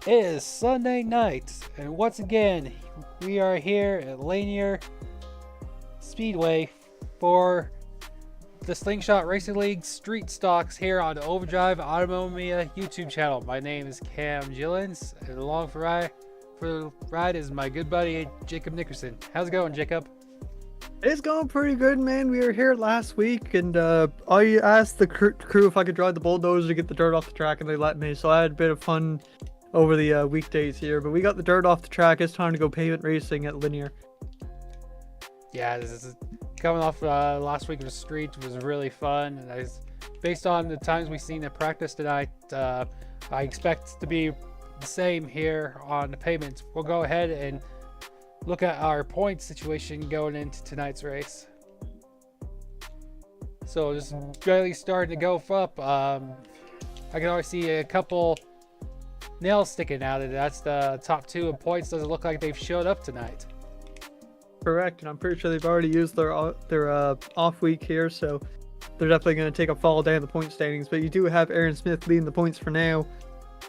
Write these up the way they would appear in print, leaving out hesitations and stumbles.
It is Sunday night, and once again, we are here at Lanier Speedway for the Slingshot Racing League Street Stocks here on the OVERDRIVE Automotive Media YouTube channel. My name is Cam Gillens, and along for the ride is my good buddy Jacob Nickerson. How's it going, Jacob? It's going pretty good, man. We were here last week, and I asked the crew if I could drive the bulldozer to get the dirt off the track, and they let me. So I had a bit of fun over the weekdays here. But we got the dirt off the track. It's time to go pavement racing at Lanier. Yeah, this is coming off last week of the street. Was really fun, and based on the times we've seen at practice tonight, I expect to be the same here on the pavement. We'll go ahead and look at our point situation going into tonight's race. So just barely starting to go up. I can already see a couple nails sticking out of it. That's the top two in points. Doesn't look like they've showed up tonight. Correct, and I'm pretty sure they've already used their off week here, so they're definitely going to take a fall down the point standings. But you do have Aaron Smith leading the points for now,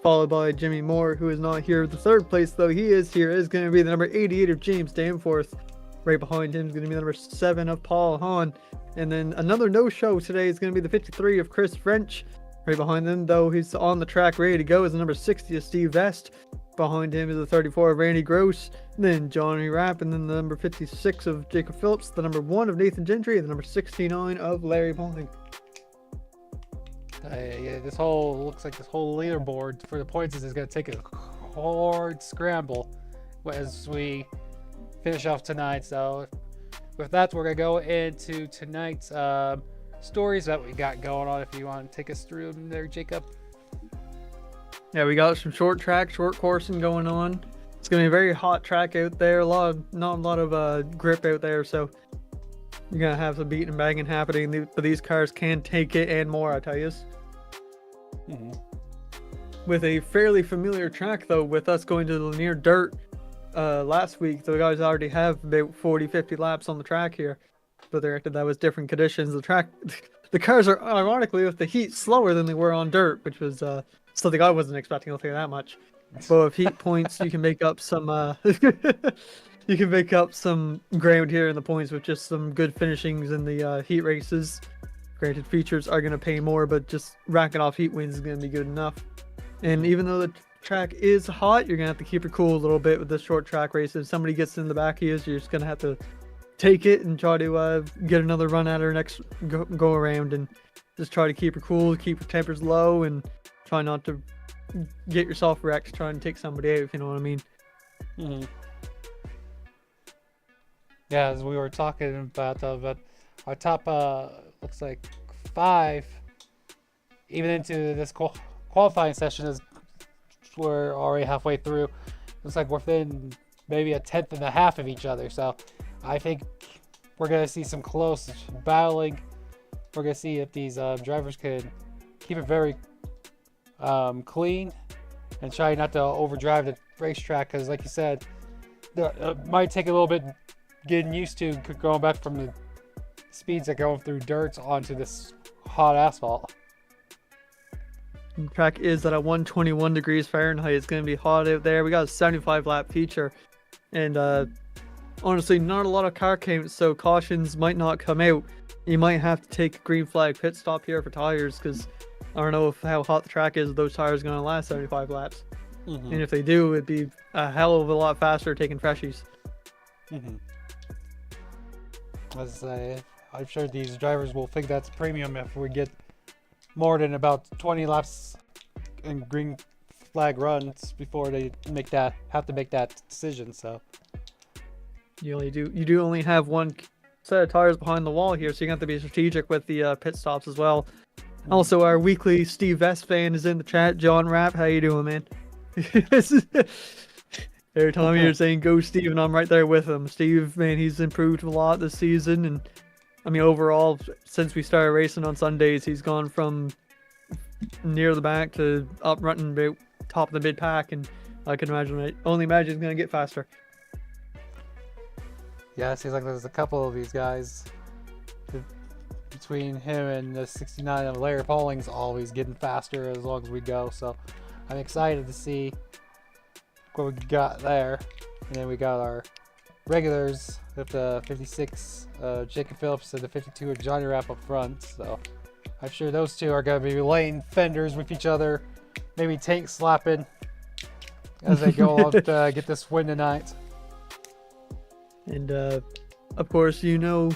followed by Jimmy Moore, who is not here. The third place, though, he is here, is going to be the number 88 of James Danforth. Right behind him is going to be the number 7 of Paul Hahn. And then another no-show today is going to be the 53 of Chris French. Right behind them, though, he's on the track ready to go, is the number 60 of Steve Vest. Behind him is the 34 of Randy Gross, then Johnny Rapp, and then the number 56 of Jacob Phillips, the number 1 of Nathan Gentry, and the number 69 of Larry Bowling. Yeah, this whole leaderboard for the points is going to take a hard scramble as we finish off tonight. So with that, we're going to go into tonight's stories that we got going on. If you want to take us through them there, Jacob. Yeah, we got some short coursing going on. It's going to be a very hot track out there. Not a lot of grip out there, so you're going to have some beating and banging happening. But these cars can take it and more, I tell you. With a fairly familiar track, though, with us going to the Lanier Dirt last week, the guys already have about 40-50 laps on the track here. But that was different conditions. The cars are, ironically, with the heat, slower than they were on dirt, which was something I wasn't expecting. I'll tell you that much. But with heat points, you can make up some you can make up some ground here in the points with just some good finishings in the heat races. Granted, features are going to pay more, but just racking off heat wins is going to be good enough. And even though the track is hot, you're going to have to keep it cool a little bit with this short track race. If somebody gets in the back of you, you're just going to have to take it and try to get another run at her next go around, and just try to keep her cool, keep her tempers low, and try not to get yourself wrecked trying to take somebody out, if you know what I mean. Yeah, as we were talking about our top looks like 5 even into this qualifying session, is we're already halfway through. Looks like we're within maybe a 1/10 and a half of each other, so I think we're going to see some close battling. We're going to see if these drivers can keep it very clean and try not to overdrive the racetrack, because like you said, it might take a little bit getting used to going back from the speeds that going through dirt onto this hot asphalt. The track is at 121 degrees Fahrenheit. It's going to be hot out there. We got a 75 lap feature, and honestly, not a lot of car counts, so cautions might not come out. You might have to take a green flag pit stop here for tires, because I don't know how hot the track is if those tires are going to last 75 laps. And if they do, it'd be a hell of a lot faster taking freshies. I'm sure these drivers will think that's premium if we get more than about 20 laps and green flag runs before they have to make that decision. So you do only have one set of tires behind the wall here, so you have to be strategic with the pit stops as well. Also, our weekly Steve Vest fan is in the chat. John Rapp, how you doing, man? Every time you're saying go Steve, and I'm right there with him. Steve, man, he's improved a lot this season, and I mean overall, since we started racing on Sundays, he's gone from near the back to up running about top of the mid pack, and I can only imagine he's gonna get faster. Yeah, it seems like there's a couple of these guys between him and the 69 of Larry Pauling's always getting faster as long as we go. So I'm excited to see what we got there. And then we got our regulars with the 56 Jacob Phillips and the 52 Johnny Rapp up front. So I'm sure those two are going to be laying fenders with each other, maybe tank slapping as they go out get this win tonight. And of course, you know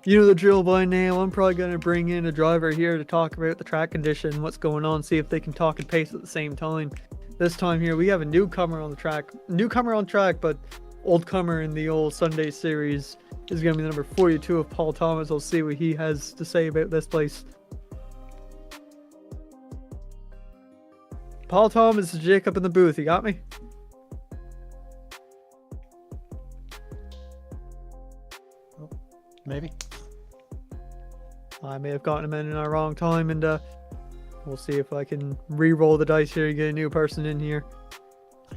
the drill by now. I'm probably going to bring in a driver here to talk about the track condition, what's going on, see if they can talk and pace at the same time. This time here, we have a newcomer on the track. Newcomer on track, but old comer in the old Sunday series is going to be the number 42 of Paul Thomas. I'll see what he has to say about this place. Paul Thomas is Jacob in the booth. You got me? Maybe. I may have gotten him in our wrong time, and we'll see if I can re-roll the dice here and get a new person in here.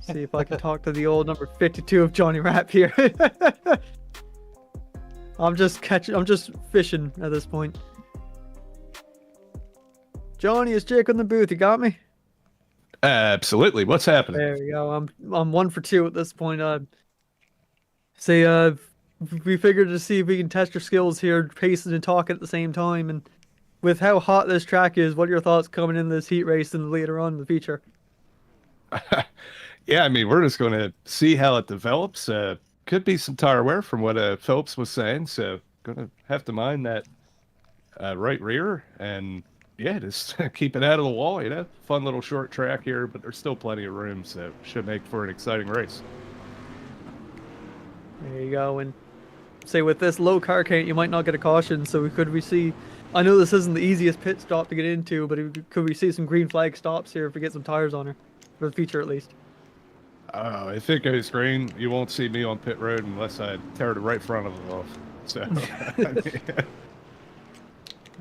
See if I can talk to the old number 52 of Johnny Rapp here. I'm just fishing at this point. Johnny, is Jake in the booth? You got me? Absolutely. What's happening? There we go. I'm 1 for 2 at this point. We figured to see if we can test your skills here, pacing and talking at the same time. And with how hot this track is, what are your thoughts coming in this heat race and later on in the feature? Yeah, I mean, we're just going to see how it develops. Could be some tire wear from what Phillips was saying, so going to have to mind that right rear. And yeah, just keep it out of the wall, you know. Fun little short track here, but there's still plenty of room, so should make for an exciting race. There you go. And say with this low car count, you might not get a caution. So could we see? I know this isn't the easiest pit stop to get into, but could we see some green flag stops here if we get some tires on her for the feature at least? If it goes green, you won't see me on pit road unless I tear the right front of it off. So,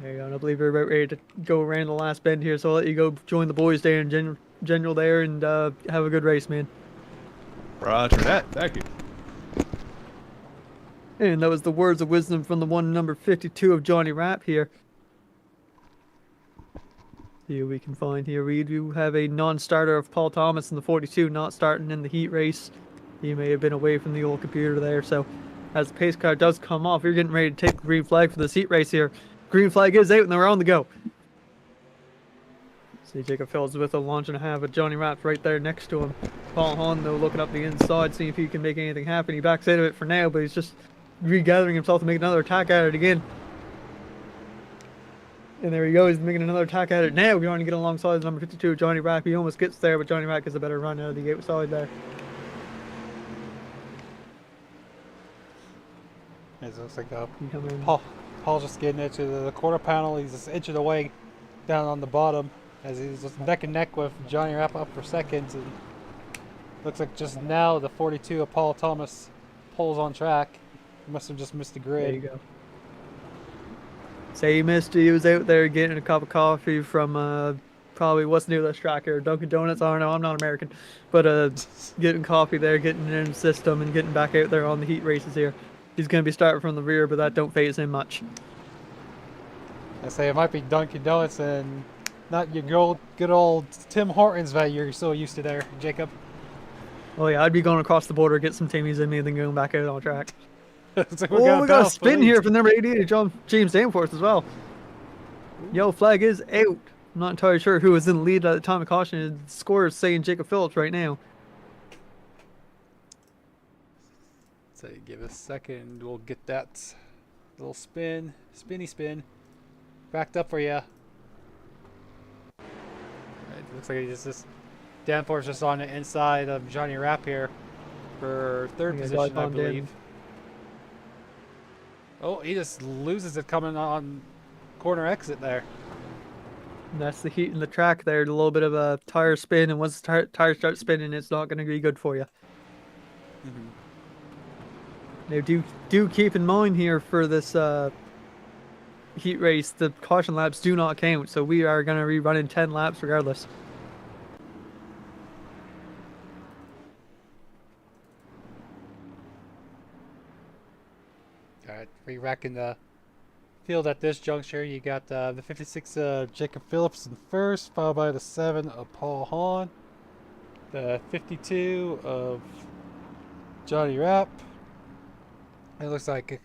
There you go. And I believe we're about ready to go around the last bend here, so I'll let you go join the boys there in general there, and have a good race, man. Roger that. Thank you. And that was the words of wisdom from the one number 52 of Johnny Rapp here. See what we can find here. We do have a non-starter of Paul Thomas in the 42, not starting in the heat race. He may have been away from the old computer there. So as the pace car does come off, you're getting ready to take the green flag for this heat race here. Green flag is out and they're on the go. See Jacob Phillips with a launch and a half, but Johnny Rapp right there next to him. Paul Hahn though looking up the inside, seeing if he can make anything happen. He backs out of it for now, but he's just regathering himself to make another attack at it again. And there he goes, making another attack at it now. We're going to get alongside the number 52, Johnny Rapp. He almost gets there, but Johnny Rapp gets a better run out of the outside there. It looks like Coming. Paul's just getting into the quarter panel. He's just inching away down on the bottom as he's just neck and neck with Johnny Rapp up for second. And looks like just now the 42 of Paul Thomas pulls on track. He must have just missed the grid. There you go. Say he missed. He was out there getting a cup of coffee from probably what's near this track here, Dunkin' Donuts. I don't know. I'm not American, but getting coffee there, getting in the system, and getting back out there on the heat races here. He's going to be starting from the rear, but that don't faze him much. I say it might be Dunkin' Donuts and not your good old Tim Hortons that you're so used to there, Jacob. Oh yeah, I'd be going across the border, get some Timmies in me, and then going back out on track. Like we got a spin here from number 88, James Danforth as well. Yellow flag is out. I'm not entirely sure who was in the lead at the time of caution. The score is saying Jacob Phillips right now. So give us a second. We'll get that little spinny spin backed up for you. It looks like he's just Danforth's just on the inside of Johnny Rapp here for third position, I believe. Oh, he just loses it coming on corner exit there. And that's the heat in the track there. A little bit of a tire spin, and once the tires start spinning, it's not going to be good for you. Now, do keep in mind here for this heat race, the caution laps do not count, so we are going to be running 10 laps regardless. Alright, re-racking the field at this juncture. You got the 56 Jacob Phillips in first, followed by the 7 of Paul Hahn. the 52 of Johnny Rapp. It looks like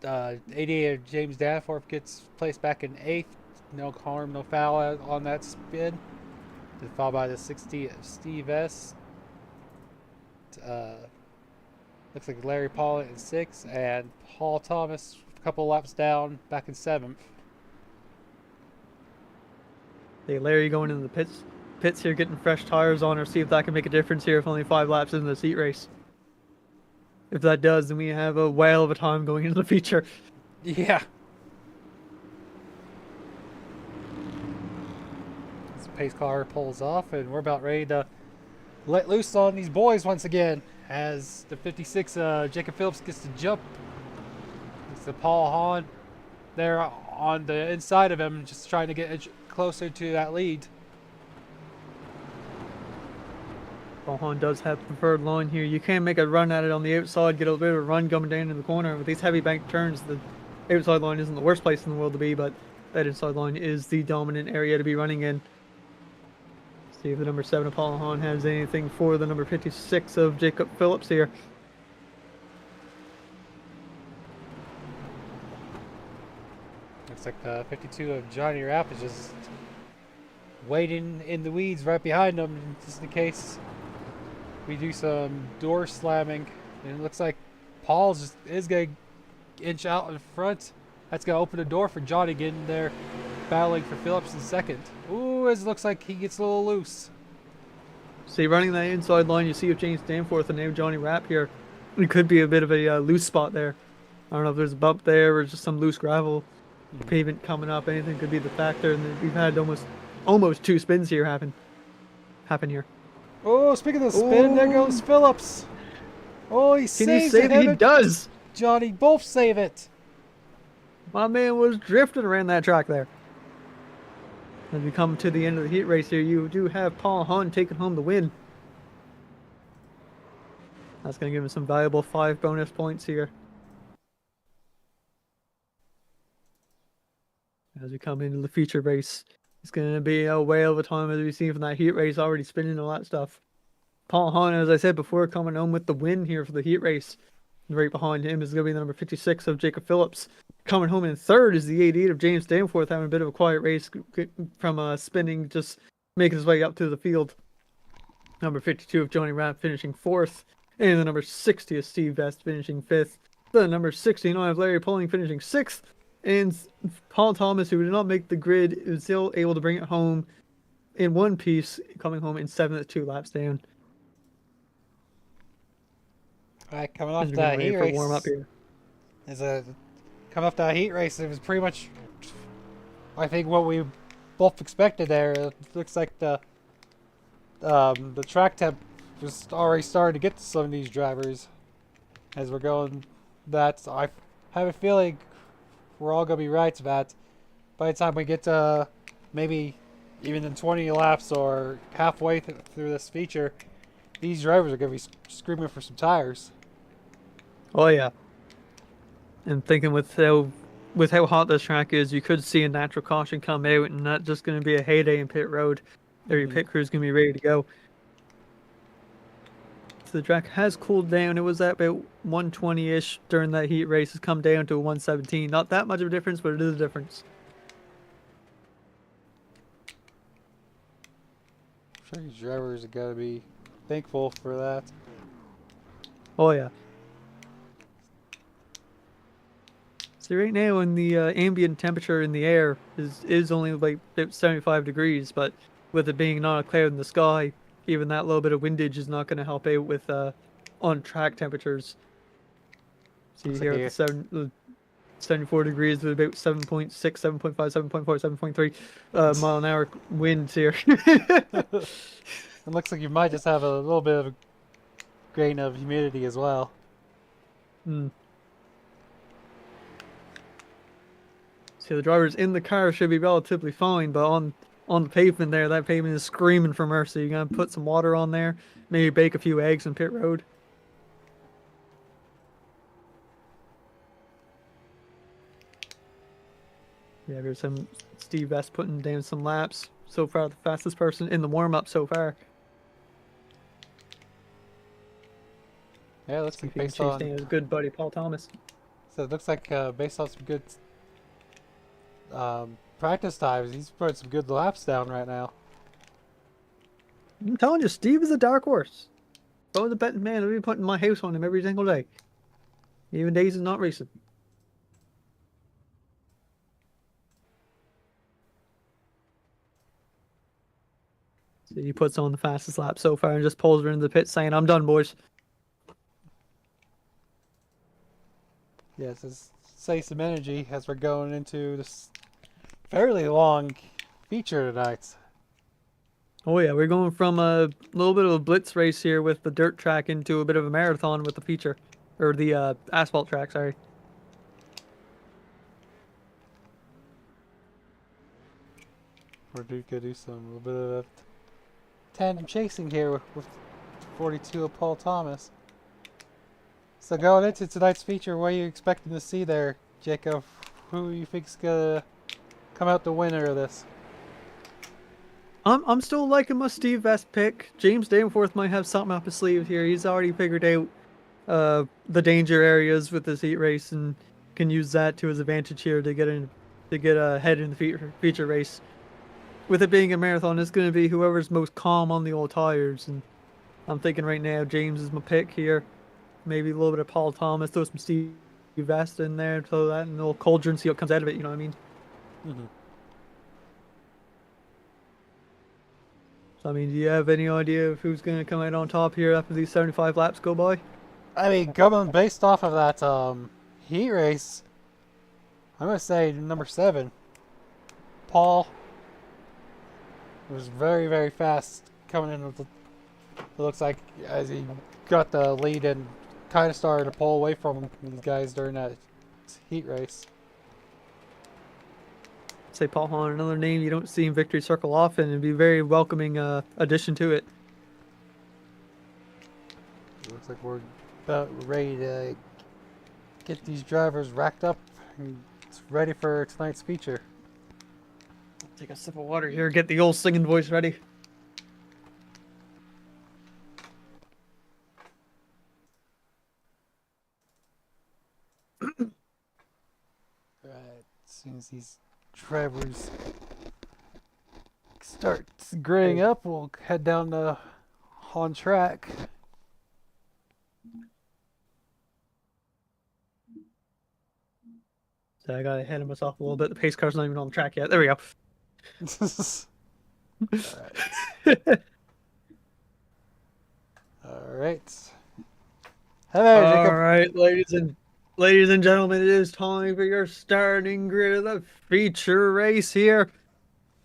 88 of James Danforth gets placed back in 8th. No harm, no foul on that spin. Then followed by the 60 of Steve S. Looks like Larry Paul in 6th, and Paul Thomas a couple laps down, back in 7th. Hey, Larry going into the pits here, getting fresh tires on her, see if that can make a difference here if only 5 laps into this heat race. If that does, then we have a whale of a time going into the feature. Yeah. This pace car pulls off, and we're about ready to let loose on these boys once again. As the 56 Jacob Phillips gets to jump. It's the Paul Hahn there on the inside of him, just trying to get closer to that lead. Paul Hahn does have preferred line here. You can make a run at it on the outside, get a bit of a run coming down in the corner. With these heavy bank turns, the outside line isn't the worst place in the world to be, but that inside line is the dominant area to be running in. See if the number 7 of Paul Hahn has anything for the number 56 of Jacob Phillips here. Looks like the 52 of Johnny Rapp is just waiting in the weeds right behind him, just in case we do some door slamming. And it looks like Paul's is going to inch out in front. That's going to open the door for Johnny getting there, battling for Phillips in 2nd. Ooh, it looks like he gets a little loose. See, running that inside line, you see if James Danforth and now Johnny Rapp here. It could be a bit of a loose spot there. I don't know if there's a bump there or just some loose gravel. Pavement coming up, anything could be the factor. And we've had almost 2 spins here happen here. Oh, speaking of the spin, there goes Phillips. Oh, he saves it. Can you say that he does? Johnny both save it. My man was drifting around that track there. As we come to the end of the heat race here, you do have Paul Hahn taking home the win. That's going to give him some valuable 5 bonus points here. As we come into the feature race, it's going to be a whale of a time as we've seen from that heat race, already spinning all that stuff. Paul Hahn, as I said before, coming home with the win here for the heat race. Right behind him is going to be the number 56 of Jacob Phillips. Coming home in 3rd is the 88 of James Danforth, having a bit of a quiet race from spinning, just making his way up to the field. Number 52 of Johnny Rapp finishing 4th. And the number 60 of Steve Best finishing 5th. The number 69 of Larry Pauling finishing 6th. And Paul Thomas, who did not make the grid, is still able to bring it home in one piece, coming home in 7th at 2 laps down. All right, coming off that heat race. Warm up here. Coming off that heat race, it was pretty much, I think, what we both expected there. It looks like the track temp was already starting to get to some of these drivers as we're going. I have a feeling we're all going to be right that by the time we get to maybe even in 20 laps or halfway through this feature, these drivers are going to be screaming for some tires. Oh yeah. And thinking with how hot this track is, you could see a natural caution come out, and that's just going to be a heyday in pit road. Your pit crew's going to be ready to go. So the track has cooled down. It was at about 120-ish during that heat race. It's come down to 117. Not that much of a difference, but it is a difference. I'm sure these drivers are going to be thankful for that. Oh yeah. So right now, in the ambient temperature in the air is only like about 75 degrees, but with it being not a cloud in the sky, even that little bit of windage is not going to help out with on-track temperatures. So you hear at the 74 degrees with about 7.6, 7.5, 7.4, 7.3 mile an hour winds here. It looks like you might just have a little bit of a grain of humidity as well. So the drivers in the car should be relatively fine, but on the pavement there, that pavement is screaming for mercy. You're going to put some water on there, maybe bake a few eggs in pit road. Yeah, there's some Steve Best putting down some laps. So far, the fastest person in the warm-up so far. Yeah, it looks See like if he can based chase on. down his good buddy Paul Thomas. So it looks like based on some good practice times, he's putting some good laps down right now. I'm telling you, Steve is a dark horse. If I was a betting man, I'd be putting my house on him every single day. Even days is not recent. So he puts on the fastest lap so far and just pulls her into the pit saying, I'm done, boys. Yes, it's save some energy as we're going into this fairly long feature tonight. Oh yeah, we're going from a little bit of a blitz race here with the dirt track into a bit of a marathon with the feature. Or the asphalt track, sorry. We're gonna do some little bit of tandem chasing here with 42 of Paul Thomas. So going into tonight's feature, what are you expecting to see there, Jacob? Who you think's gonna come out the winner of this? I'm still liking my Steve Vest pick. James Danforth might have something up his sleeve here. He's already figured out the danger areas with this heat race and can use that to his advantage here to get ahead in the feature race. With it being a marathon, it's going to be whoever's most calm on the old tires, and I'm thinking right now James is my pick here. Maybe a little bit of Paul Thomas, throw some Steve Vest in there, throw that in the old cauldron, see what comes out of it. You know what I mean? Mm-hmm. So I mean, do you have any idea of who's going to come out on top here after these 75 laps go by? I mean, going based off of that heat race, I'm gonna say number 7, Paul. Was very, very fast coming in. It looks like as he got the lead and kind of started to pull away from these guys during that heat race. Say Paul Hahn, another name you don't see in Victory Circle often, and be very welcoming addition to it. It looks like we're about ready to get these drivers racked up and ready for tonight's feature. Take a sip of water here, get the old singing voice ready. Right, as soon as these drivers start graying up, we'll head down the on track. So I got ahead of myself a little bit. The pace car's not even on the track yet. There we go. Alright. Alright. Hello, Jacob. All right, ladies and gentlemen, it is time for your starting grid of the feature race here.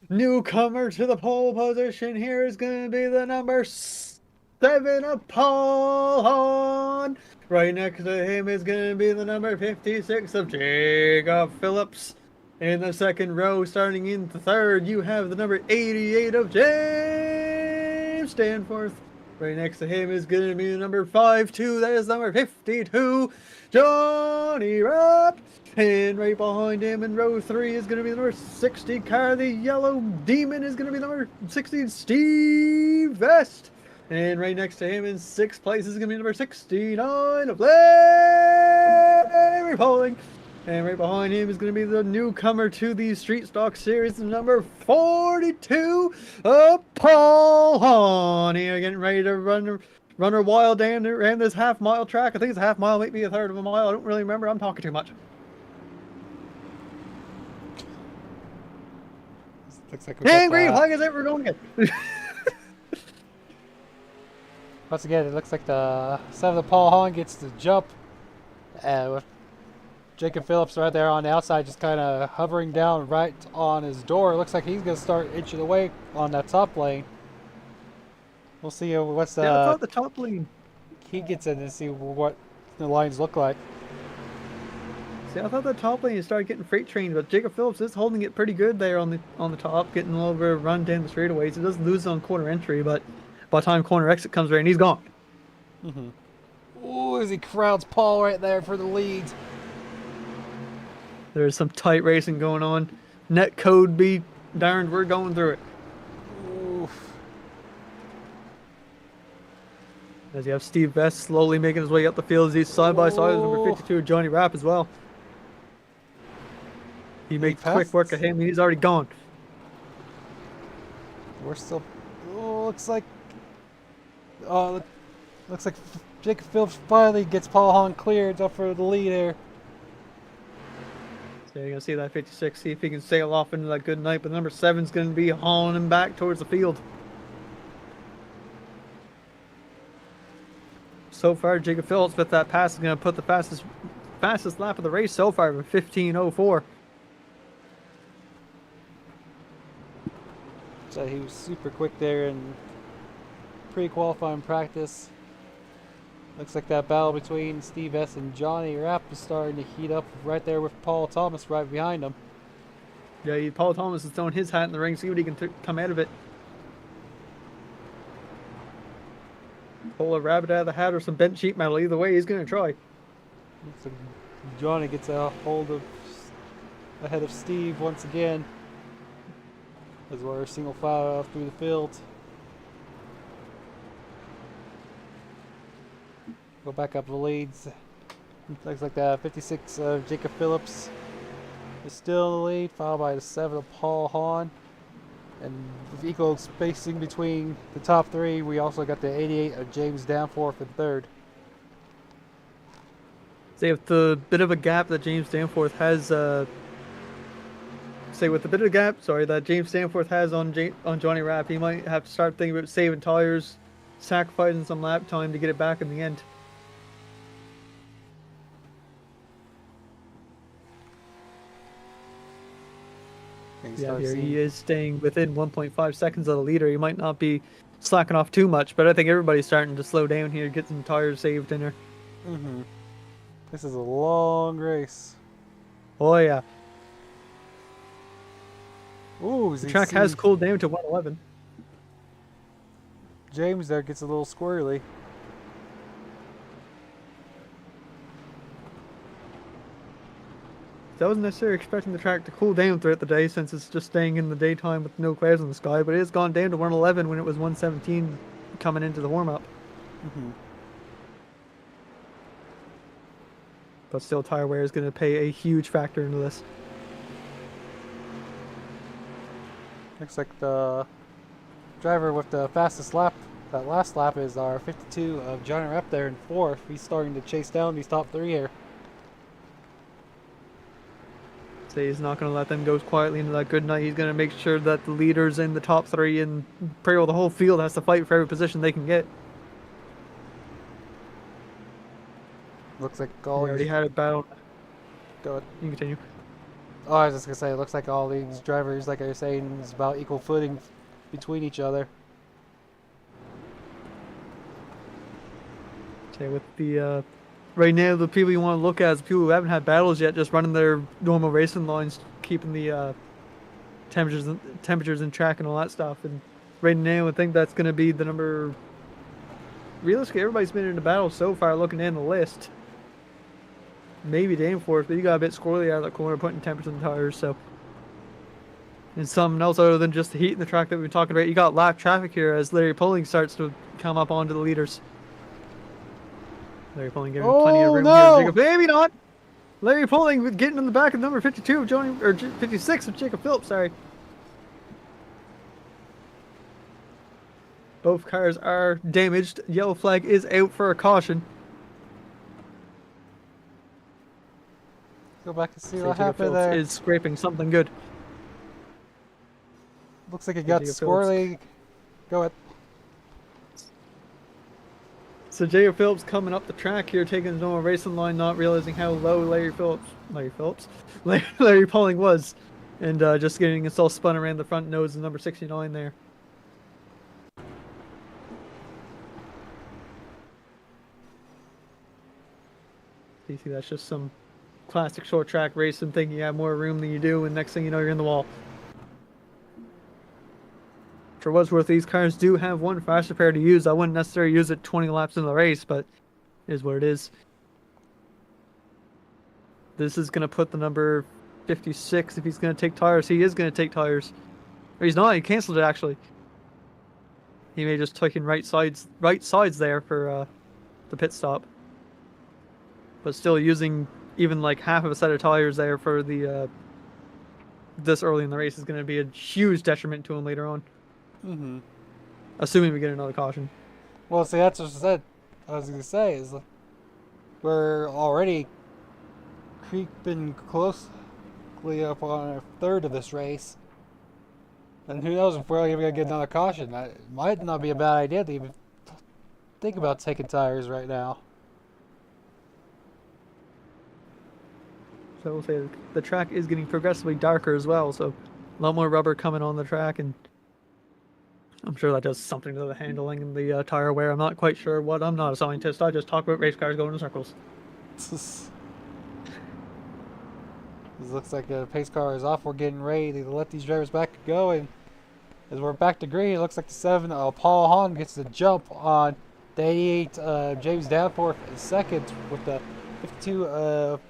Newcomer to the pole position here is going to be the number 7 of Paul Hahn. Right next to him is going to be the number 56 of Jacob Phillips. In the second row, starting in the third, you have the number 88 of James Danforth. Right next to him is going to be the number 52. That is number 52, Johnny Rapp. And right behind him in row 3 is going to be the number 60 car. The yellow demon is going to be number 60, Steve Vest. And right next to him in 6th place is going to be number 69 of Larry Pauling. And right behind him is going to be the newcomer to the Street Stock Series, number 42, Paul Hahn. Here, getting ready to run her wild down around this half-mile track. I think it's a half mile, maybe a third of a mile. I don't really remember. I'm talking too much. Looks like And green flag is it. We're going again. Once again, it looks like the 7 of Paul Hahn gets the jump. With Jacob Phillips right there on the outside, just kind of hovering down right on his door. It looks like he's going to start inching away on that top lane. We'll see what's Yeah, I thought the top lane. he gets in and see what the lines look like. See, I thought the top lane started getting freight trained, but Jacob Phillips is holding it pretty good there on the top, getting a little bit of run down the straightaways. It does lose on corner entry, but by the time corner exit comes around, he's gone. Ooh, as he crowds Paul right there for the lead. There's some tight racing going on. Net code be darned, we're going through it. Oof. As you have Steve Vest slowly making his way up the field as he's side by side with number 52, Johnny Rapp as well. He makes quick work of him. He's already gone. We're still. Oh, looks like. Oh, looks like Jacob Phillips finally gets Paul Hahn cleared up for the lead there. So you're going to see that 56, see if he can sail off into that good night. But number 7's going to be hauling him back towards the field. So far, Jacob Phillips with that pass is going to put the fastest lap of the race so far with 15:04. So he was super quick there in pre-qualifying practice. Looks like that battle between Steve S. and Johnny Rapp is starting to heat up right there with Paul Thomas right behind him. Yeah, Paul Thomas is throwing his hat in the ring, see what he can come out of it. Pull a rabbit out of the hat or some bent sheet metal. Either way, he's going to try. Looks like Johnny gets a hold of ahead of Steve once again. As we're single file through the field. Go back up the leads. Looks like that 56 of Jacob Phillips is still in the lead, followed by the 7 of Paul Hahn. And with equal spacing between the top 3, we also got the 88 of James Danforth in 3rd. See, with the bit of a gap that James Danforth has, that James Danforth has on Johnny Rapp, he might have to start thinking about saving tires, sacrificing some lap time to get it back in the end. Yeah, here he is staying within 1.5 seconds of the leader. He might not be slacking off too much, but I think everybody's starting to slow down here, get some tires saved in there. This is a long race. Oh yeah. Ooh, the track has cooled down to 111. James there gets a little squirrely. I wasn't necessarily expecting the track to cool down throughout the day since it's just staying in the daytime with no clouds in the sky, but it has gone down to 111 when it was 117 coming into the warm-up. But still, tire wear is going to play a huge factor into this. Looks like the driver with the fastest lap, that last lap, is our 52 of Johnny Rapp there in 4th. He's starting to chase down these top 3 here. So he's not going to let them go quietly into that good night. He's going to make sure that the leaders in the top 3 and pretty well the whole field has to fight for every position they can get. Looks like all already had a battle. Go ahead. You can continue. Oh, I was just going to say, it looks like all these drivers, like I was saying, is about equal footing between each other. Okay, with the right now, the people you want to look at is people who haven't had battles yet, just running their normal racing lines, keeping the temperatures in track and all that stuff. And right now, I think that's going to be the number. Realistically, everybody's been in the battle so far, looking down the list. Maybe Danforth, but you got a bit squirrely out of the corner, putting temps on the tires. So, and something else other than just the heat in the track that we've been talking about. You got lap traffic here as Larry Pulling starts to come up onto the leaders. Larry Pulling giving plenty of room here. Jacob, maybe not. Larry Pulling getting in the back of number 52 of Johnny, or 56 of Jacob Phillips. Sorry. Both cars are damaged. Yellow flag is out for a caution. Go back and see what Jacob happened Phillips there. Is scraping something good. Looks like it got squirrely. Go ahead. So Jacob Phillips coming up the track here, taking his normal racing line, not realizing how low Larry Pulling was, and just getting us all spun around the front nose of number 69 there. You see, that's just some classic short track racing, thinking you have more room than you do, and next thing you know, you're in the wall. For what's worth, these cars do have one faster pair to use. I wouldn't necessarily use it 20 laps into the race, but it is what it is. This is going to put the number 56, if he's going to take tires. He is going to take tires. Or he's not, he canceled it actually. He may just taking right sides there for the pit stop, but still using even like half of a set of tires there for the this early in the race is going to be a huge detriment to him later on. Mm-hmm. Assuming we get another caution. Well, see, that's what I said. I was gonna say is we're already creeping closely up on a third of this race, and who knows if we're even gonna get another caution. It might not be a bad idea to even think about taking tires right now. So we'll say the track is getting progressively darker as well, so a lot more rubber coming on the track, and I'm sure that does something to the handling and the tire wear. I'm not quite sure what. I'm not a scientist. I just talk about race cars going in circles. This looks like the pace car is off. We're getting ready to let these drivers back go, and as we're back to green, it looks like the 7 Paul Hahn gets the jump on the 88 James Danforth in second with the 52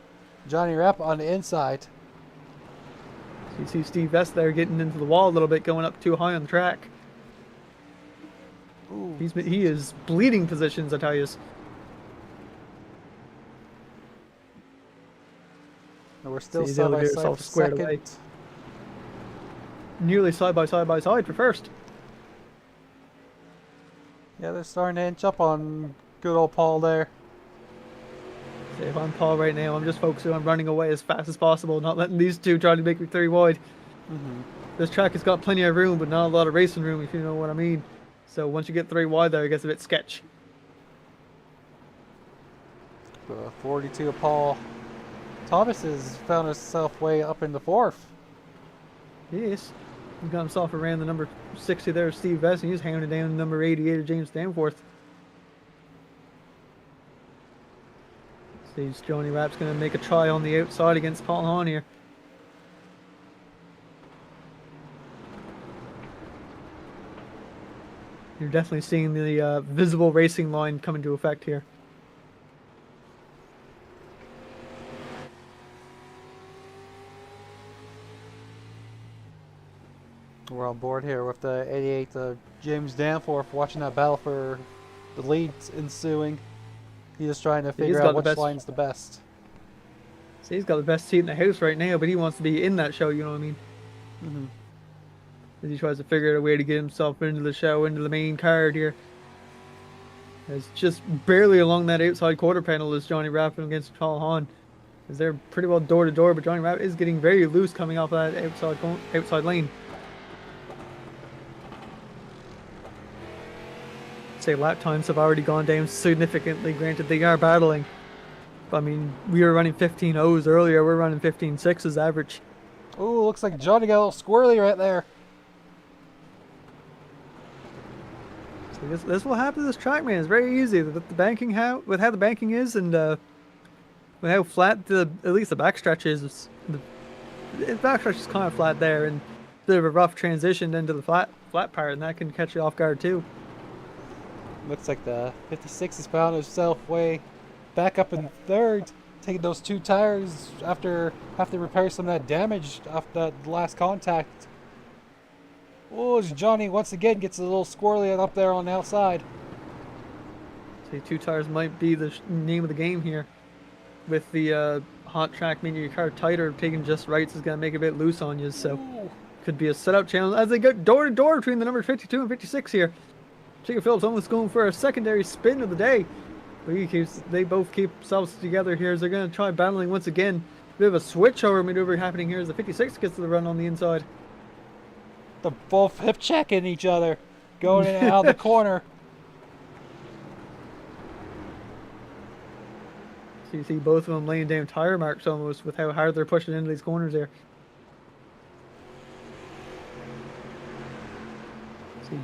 Johnny Rapp on the inside. So you see Steve Vest there getting into the wall a little bit, going up too high on the track. Ooh. He is bleeding positions, I tell you. And we're still See, side they'll by get side herself for squared second. away. Nearly side by side for first. Yeah, they're starting to inch up on good old Paul there. So if I'm Paul right now, I'm just focusing on running away as fast as possible, not letting these two try to make me 3 wide. Mm-hmm. This track has got plenty of room, but not a lot of racing room, if you know what I mean. So once you get 3 wide there, it gets a bit sketch. 42 Paul Thomas has found himself way up in the 4th. Yes. He's got himself around the number 60 there, Steve Vest, and he's hounding down the number 88 of James Danforth. Sees Johnny Rapp's going to make a try on the outside against Paul Hahn here. You're definitely seeing the visible racing line come into effect here. We're on board here with the 88 James Danforth, watching that battle for the lead ensuing. He's just trying to figure out which line's the best. See, he's got the best seat in the house right now, but he wants to be in that show, you know what I mean? Mm-hmm. As he tries to figure out a way to get himself into the show, into the main card here. It's just barely along that outside quarter panel is Johnny Rapp against Paul Hahn. As they're pretty well door to door, but Johnny Rapp is getting very loose coming off that outside lane. Say lap times have already gone down significantly. Granted, they are battling. But, I mean, we were running 15.0s earlier. We're running 15.6s average. Ooh, looks like Johnny got a little squirrely right there. So this will happen to this track, man. It's very easy. With the banking, with how the banking is, and with how flat at least the backstretch is. The backstretch is kind of flat there, and a bit of a rough transition into the flat part, and that can catch you off guard too. Looks like the 56 has found himself way back up in 3rd, taking those 2 tires after repair some of that damage after that last contact. Oh, Johnny once again gets a little squirrely up there on the outside. See, 2 tires might be the name of the game here. With the hot track making your car tighter, taking just rights is going to make it a bit loose on you, so Ooh. could be a setup challenge as they go door to door between the number 52 and 56 here. Jacob Phillips almost going for a secondary spin of the day. They both keep themselves together here as they're going to try battling once again. A bit of a switchover maneuver happening here as the 56 gets to the run on the inside. They're both hip checking each other, going in and out of the corner. So you see both of them laying down tire marks almost with how hard they're pushing into these corners here.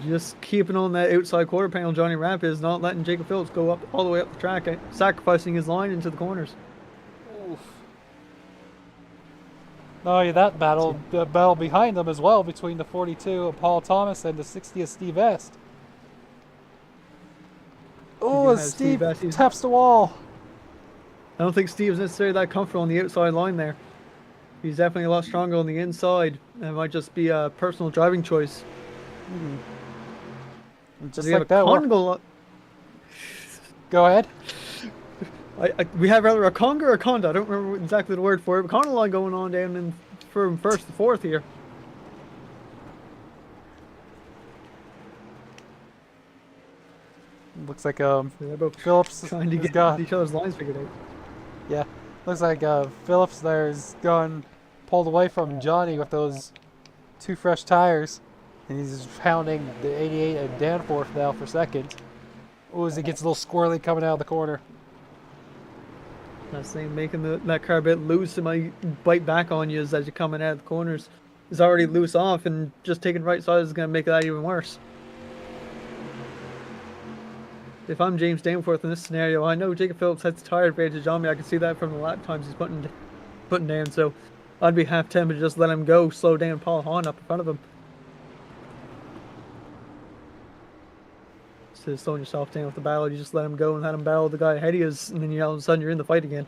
Just keeping on that outside quarter panel, Johnny Rapp is not letting Jacob Phillips go up all the way up the track, sacrificing his line into the corners. Oof. Oh, yeah, that battle behind them as well between the 42 of Paul Thomas and the 60 of Steve Est. Oh, Steve taps the wall. I don't think Steve's necessarily that comfortable on the outside line there. He's definitely a lot stronger on the inside. It might just be a personal driving choice. Mm-hmm. Just we have like a that. conga. Go ahead. We have rather a conga or a conda. I don't remember exactly the word for it. But conga line going on down in from first to fourth here. Looks like They're both Phillips trying to has get got, each other's lines figured out. yeah. Looks like Phillips there's gone pulled away from Johnny with those 2 fresh tires, and he's pounding the 88 at Danforth now for second. Ooh, as he gets a little squirrely coming out of the corner. That's thing, making that car a bit loose. It might bite back on you as you're coming out of the corners. It's already loose off, and just taking right side is going to make that even worse. If I'm James Danforth in this scenario, I know Jacob Phillips has the tire advantage on me. I can see that from the lap times he's putting down. So I'd be half tempted to just let him go, slow down Paul Hahn up in front of him. Instead of slowing yourself down with the battle, you just let him go and let him battle the guy ahead of you, and then all of a sudden you're in the fight again.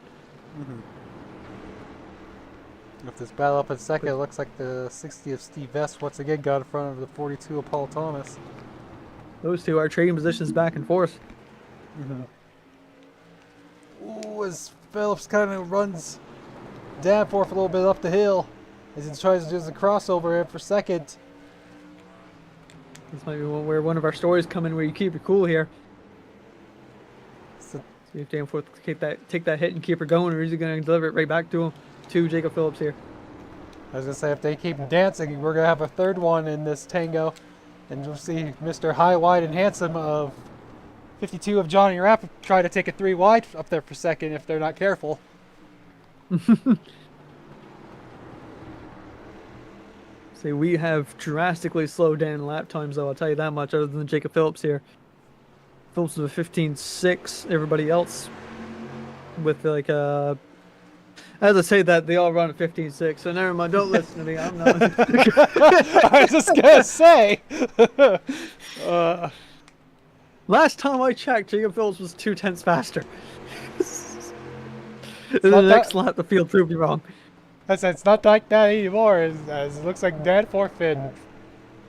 With this battle up in second, it looks like the 60 of Steve Vest once again got in front of the 42 of Paul Thomas. Those two are trading positions back and forth. Ooh, as Phillips kind of runs Danforth a little bit up the hill as he tries to do the crossover in for second. This might be where one of our stories come in, where you keep it cool here. So, See if Danforth take that hit and keep her going, or is he going to deliver it right back to him? To Jacob Phillips here. I was going to say, if they keep dancing, we're going to have a third one in this tango. And you'll see Mr. High, Wide, and Handsome of 52 of Johnny Rapp try to take it 3 wide up there for second if they're not careful. See, we have drastically slowed down lap times, though, I'll tell you that much, other than Jacob Phillips here. Phillips with a 15.6, everybody else with like as I say that, they all run a 15.6, so never mind, don't listen to me, I'm not. I was just going to say. Last time I checked, Jacob Phillips was 2/10 faster. The next lap, the field proved me wrong. It's not like that anymore, as it looks like Danforth and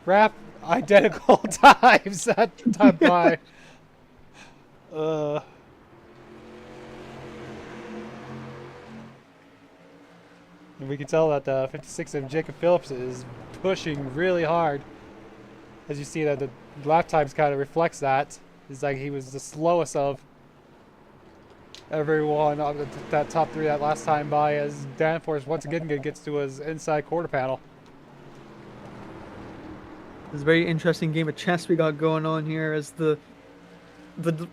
Rapp identical times that time by. And we can tell that the 56 of Jacob Phillips is pushing really hard. As you see that the lap times kind of reflects that. It's like he was the slowest of everyone on that top 3 that last time by, as Danforth once again gets to his inside quarter panel. It's a very interesting game of chess we got going on here. As the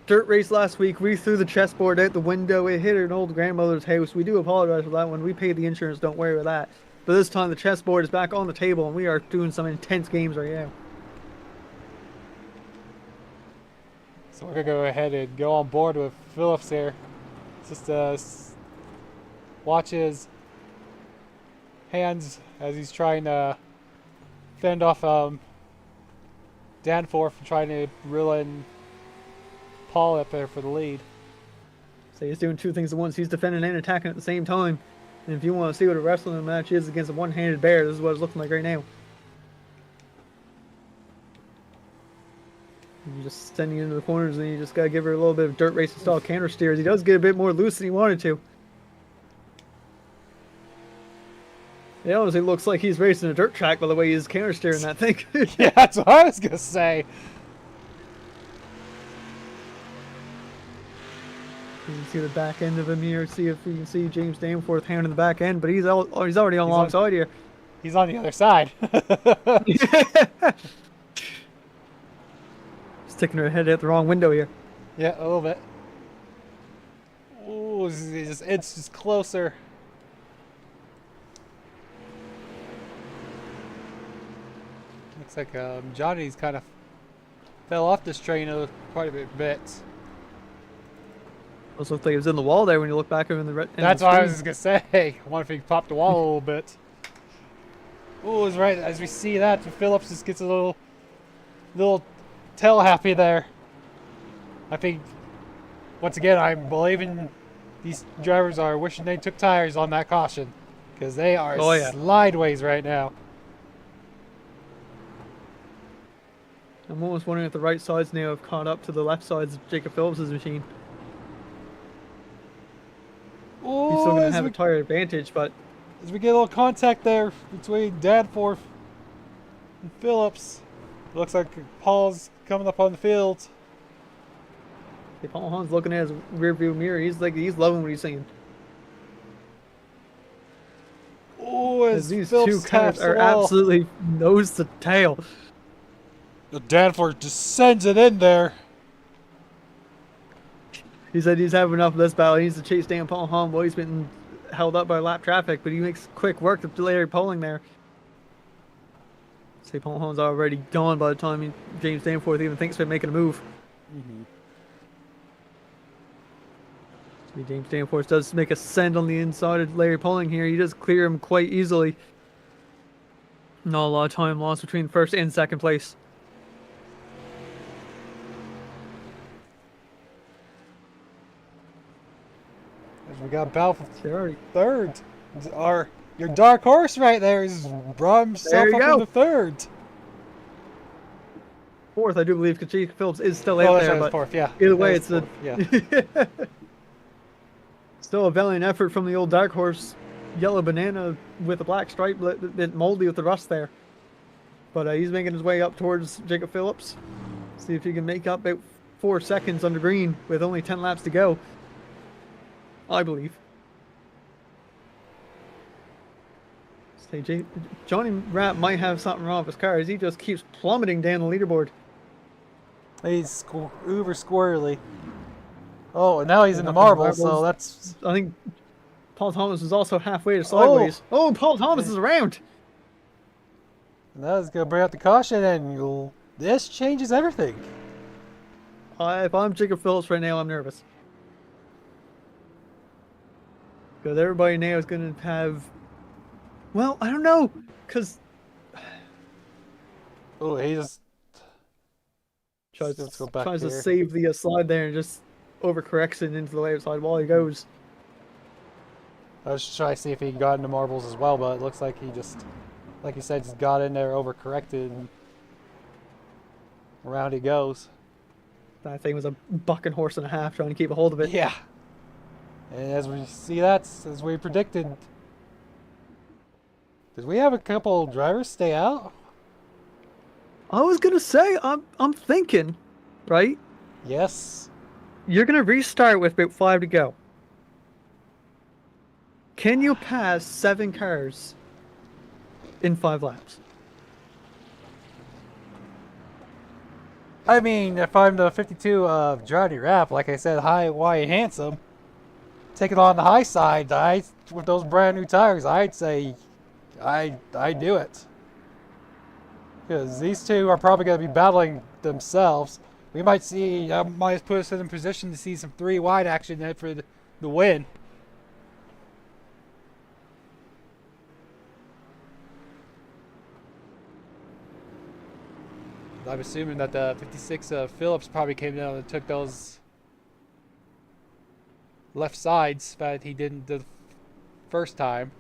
dirt race last week, we threw the chessboard out the window. It hit an old grandmother's house. We do apologize for that one. We paid the insurance, don't worry about that. But this time the chessboard is back on the table, and we are doing some intense games right now. So we're going to go ahead and go on board with Phillips here. Just watch his hands as he's trying to fend off Danforth and trying to reel in Paul up there for the lead. So he's doing 2 things at once. He's defending and attacking at the same time. And if you want to see what a wrestling match is against a one-handed bear, this is what it's looking like right now. You're just sending into the corners, and you just got to give her a little bit of dirt racing style counter steers. He does get a bit more loose than he wanted to. It honestly looks like he's racing a dirt track by the way he's counter steering that thing. Yeah, that's what I was going to say. You can see the back end of him here. See if you can see James Danforth hounding the back end, but he's already on alongside here. He's on the other side. Sticking her head out the wrong window here. Yeah, a little bit. Ooh, he just inches closer. Looks like Johnny's kind of fell off this train quite a bit. Almost looked like it was in the wall there when you look back over in the red. That's what I was gonna say. I wonder if he popped the wall a little bit. Ooh, it's right as we see that Phillips just gets a little tail happy there. I think once again I'm believing these drivers are wishing they took tires on that caution, because they are slideways right now. I'm I'm almost wondering if the right sides now have caught up to the left sides of Jacob Phillips' machine. Oh, He's still going to as have we, a tire advantage, but as we get a little contact there between Danforth and Phillips. Looks like Paul's coming up on the field. Paul Hahn's looking at his rearview mirror. He's loving what he's seeing. Oh, as These Phillips two taps cars are the wall. absolutely nose to tail. Danforth just sends it in there. He said he's having enough of this battle. He needs to chase down Paul Hahn while he's been held up by lap traffic, but he makes quick work of Larry pulling there. See, Paul Hahn's already gone by the time James Danforth even thinks about making a move. See, James Danforth does make a send on the inside of Larry Pulling here. He does clear him quite easily. Not a lot of time lost between first and second place. We got Bell for Sure. third. Your dark horse right there is brought himself up in the third. Fourth, I do believe, because Jacob Phillips is still Oh, out that's there. right, But it's fourth, yeah. either way, That is it's fourth, yeah. still a valiant effort from the old dark horse. Yellow banana with a black stripe, a bit moldy with the rust there. But he's making his way up towards Jacob Phillips. See if he can make up about 4 seconds under green with only 10 laps to go. I believe. Say, Johnny Rapp might have something wrong with his car as he just keeps plummeting down the leaderboard. He's uber squirrely. Oh, and now he's in the marbles, so that's... I think Paul Thomas is also halfway to sideways. Oh, Paul Thomas is around! And that is going to bring out the caution, and this changes everything. If I'm Jacob Phillips right now, I'm nervous. Because everybody now is going to have... Well, I don't know, because... Oh, he just... Tries Let's go back to here. save the slide there and just overcorrects it into the left side while he goes. I was just trying to see if he got into marbles as well, but it looks like he just, like you said, just got in there, overcorrected, and around he goes. That thing was a bucking horse and a half trying to keep a hold of it. Yeah. And as we see that, as we predicted, did we have a couple drivers stay out? I was gonna say, I'm thinking, right? Yes. You're gonna restart with about 5 to go. Can you pass 7 cars in 5 laps? I mean, if I'm the 52 of Johnny Rapp, like I said, high, wide, handsome, take it on the high side, with those brand new tires, I'd say I do it. Because these two are probably going to be battling themselves. We might see, might put us in a position to see some 3 wide action there for the win. I'm assuming that the 56 Phillips probably came down and took those left sides that he didn't the first time.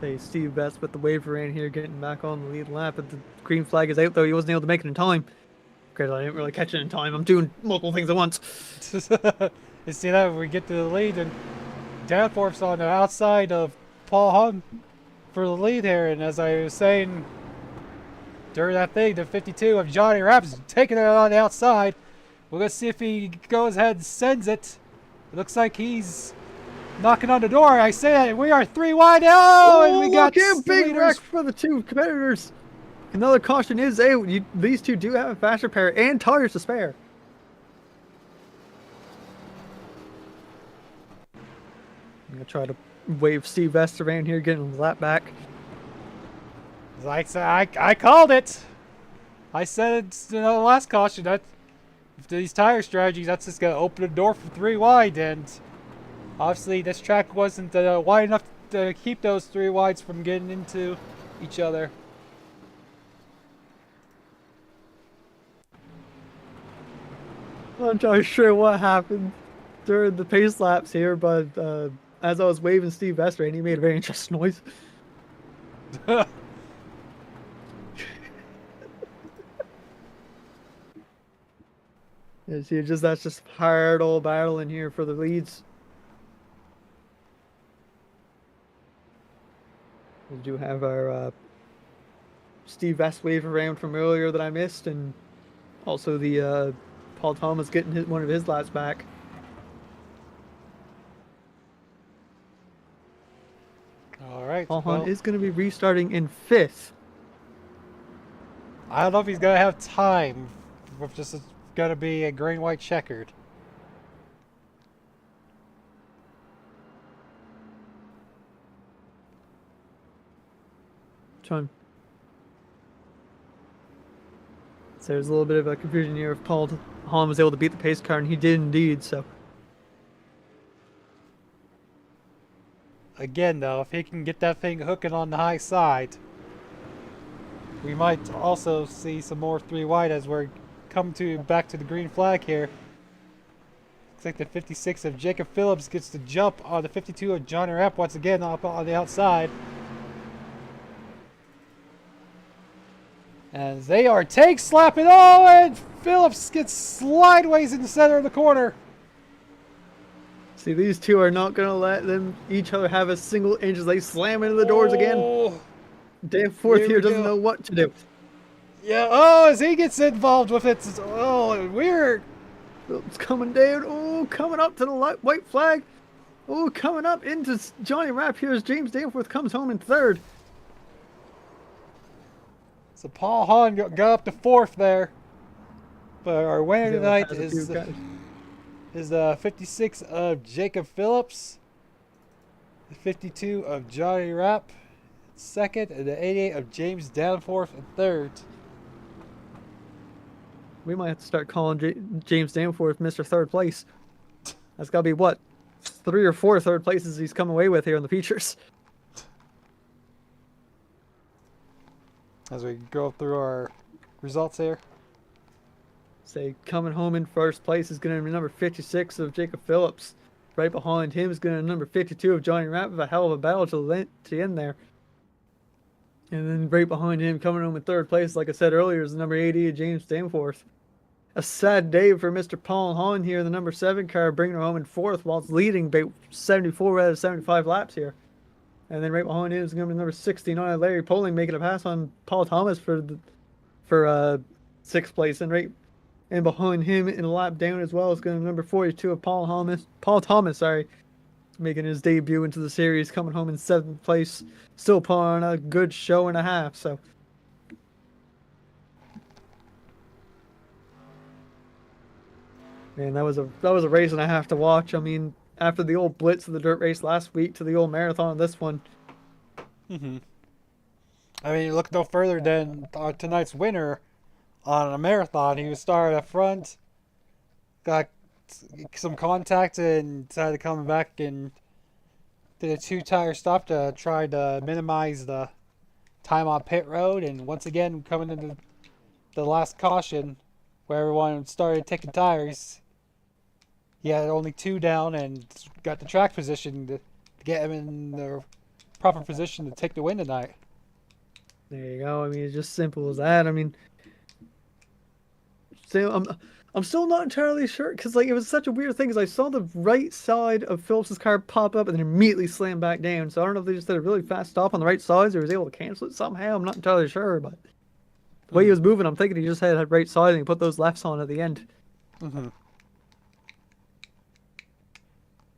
Hey, Steve Best with the waiver in here, getting back on the lead lap, but the green flag is out though. He wasn't able to make it in time. Because I didn't really catch it in time. I'm doing multiple things at once. You see that we get to the lead, and Danforth's on the outside of Paul Hahn for the lead here. And as I was saying during that thing, the 52 of Johnny Rapp's taking it on the outside. We're gonna see if he goes ahead and sends it. It looks like he's knocking on the door. I say that we are 3 wide. Oh, and we got look at big leaders. wreck for the 2 competitors. Another caution is out. These 2 do have a faster pair and tires to spare. I'm gonna try to wave Steve Best around here, getting his lap back. Like I called it. I said it, the last caution that if these tire strategies, that's just gonna open the door for 3 wide, and obviously this track wasn't wide enough to keep those 3 wides from getting into each other. I'm not entirely sure what happened during the pace laps here, but as I was waving Steve Best around, he made a very interesting noise. That's just hard old battle in here for the leads. We do have our Steve Vest wave around from earlier that I missed, and also the Paul Thomas getting one of his laps back. All right. Paul Well, Hahn is going to be restarting in 5th. I don't know if he's gonna have time. If this is gonna be a green white checkered. So there's a little bit of a confusion here if Paul Hahn was able to beat the pace car, and he did indeed. So Again, though, if he can get that thing hooking on the high side, we might also see some more 3 wide as we're back to the green flag here. Looks like the 56 of Jacob Phillips gets the jump on the 52 of Johnny Rapp once again up on the outside. And they are tank slapping. Oh, and Phillips gets slideways in the center of the corner. see, these two are not going to let them each other have a single inch as they slam into the doors again. Danforth here doesn't know what to do. Yeah, oh, as he gets involved with it. Oh, weird. Phillips coming down. Oh, coming up to the white flag. Oh, coming up into Johnny Rapp here as James Danforth comes home in 3rd. So Paul Hahn got up to 4th there. But our winner tonight is the 56 of Jacob Phillips, the 52 of Johnny Rapp, 2nd, and the 88 of James Danforth in 3rd. We might have to start calling James Danforth Mr. 3rd place. That's got to be what? 3 or 4 third places he's come away with here in the features. As we go through our results here. Say coming home in 1st place is going to be number 56 of Jacob Phillips. Right behind him is going to be number 52 of Johnny Rapp with a hell of a battle to the end there. And then right behind him, coming home in 3rd place, like I said earlier, is the number 80 of James Danforth. A sad day for Mr. Paul Hahn here in the number 7 car, bringing her home in 4th whilst leading about 74 out of 75 laps here. And then right behind him is going to be number 69, Larry Poling, making a pass on Paul Thomas for 6th place. And right and behind him in a lap down as well is going to be number 42 of Paul Thomas, making his debut into the series, coming home in 7th place, still putting on a good show and a half. So, man, that was a race and a half to watch. I mean, after the old blitz of the dirt race last week to the old marathon of this one. Mm-hmm. I mean, look no further than tonight's winner on a marathon. He was started up front, got some contact, and decided to come back and did a 2-tire stop to try to minimize the time on pit road. And once again, coming into the last caution where everyone started taking tires, he had only 2 down and got the track position to get him in the proper position to take the win tonight. There you go. I mean, it's just simple as that. I mean, I'm still not entirely sure because like it was such a weird thing because I saw the right side of Phillips's car pop up and then immediately slam back down. So I don't know if they just did a really fast stop on the right side or was able to cancel it somehow. I'm not entirely sure, but the way he was moving, I'm thinking he just had right side and he put those lefts on at the end. Mm-hmm.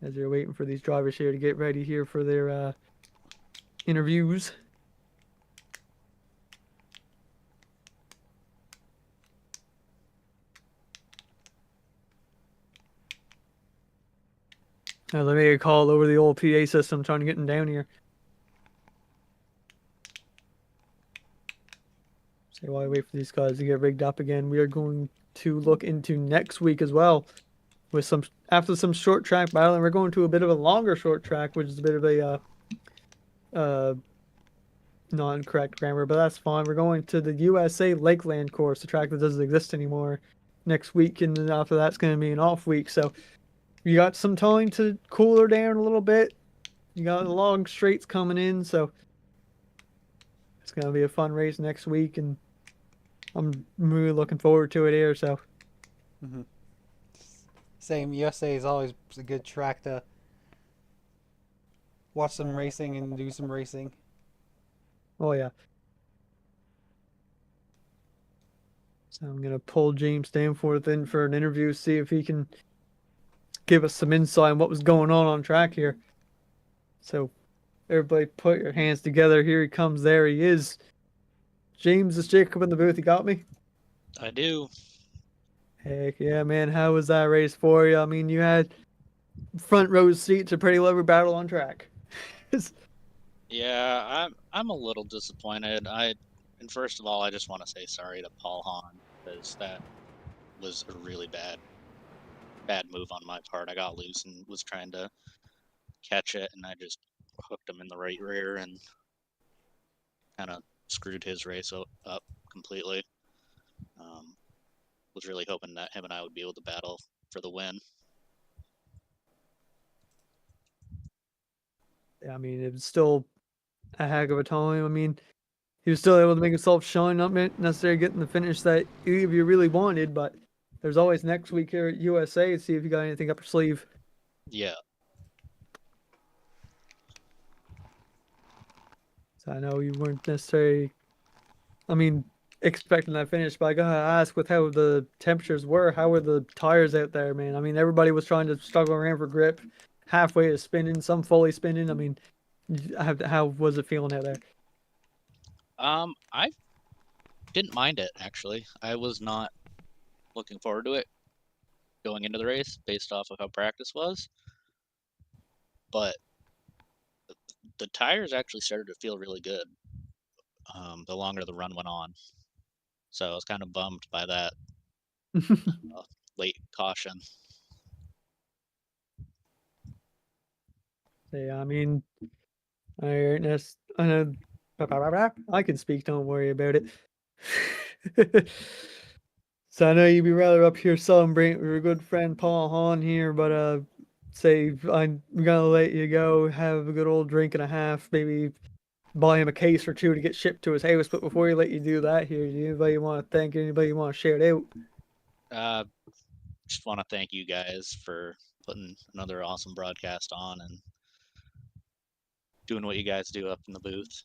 As you're waiting for these drivers here to get ready here for their interviews. Now they made a call over the old PA system trying to get them down here. So while I wait for these guys to get rigged up again, we are going to look into next week as well. With after some short track battling, we're going to a bit of a longer short track, which is a bit of a non-correct grammar, but that's fine. We're going to the USA Lakeland course, a track that doesn't exist anymore, next week, and then after that's going to be an off week. So you got some time to cool her down a little bit. You got the long straights coming in, so it's going to be a fun race next week, and I'm really looking forward to it here. So. Mm-hmm. Same. USA is always a good track to watch some racing and do some racing. Oh yeah. So I'm gonna pull James Danforth in for an interview, see if he can give us some insight on what was going on track here. So everybody put your hands together. Here he comes. There he is. James, is Jacob in the booth? You got me? I do. Heck yeah, man. How was that race for you? I mean, you had front row seats, a pretty lovely battle on track. Yeah, I'm a little disappointed. And first of all, I just want to say sorry to Paul Hahn because that was a really bad move on my part. I got loose and was trying to catch it, and I just hooked him in the right rear and kind of screwed his race up completely. Was really hoping that him and I would be able to battle for the win. I mean, it was still a heck of a time. I mean, he was still able to make himself shine, not necessarily getting the finish that you really wanted, but there's always next week here at USA to see if you got anything up your sleeve. Yeah. So I know you weren't necessarily, I mean, expecting that finish, but I gotta ask, with how the temperatures were, how were the tires out there, man? I mean, everybody was trying to struggle around for grip, halfway to spinning, some fully spinning. I mean, how was it feeling out there? I didn't mind it actually. I was not looking forward to it going into the race based off of how practice was, but the tires actually started to feel really good the longer the run went on. So I was kind of bummed by that late caution. Yeah, I mean, I know, I can speak. Don't worry about it. So I know you'd be rather up here celebrating with your good friend Paul Hahn here, but say I'm gonna let you go, have a good old drink and a half, maybe buy him a case or two to get shipped to his house. But before you let you do that, here, do anybody you want to thank? Anybody you want to shout out? Just want to thank you guys for putting another awesome broadcast on and doing what you guys do up in the booth.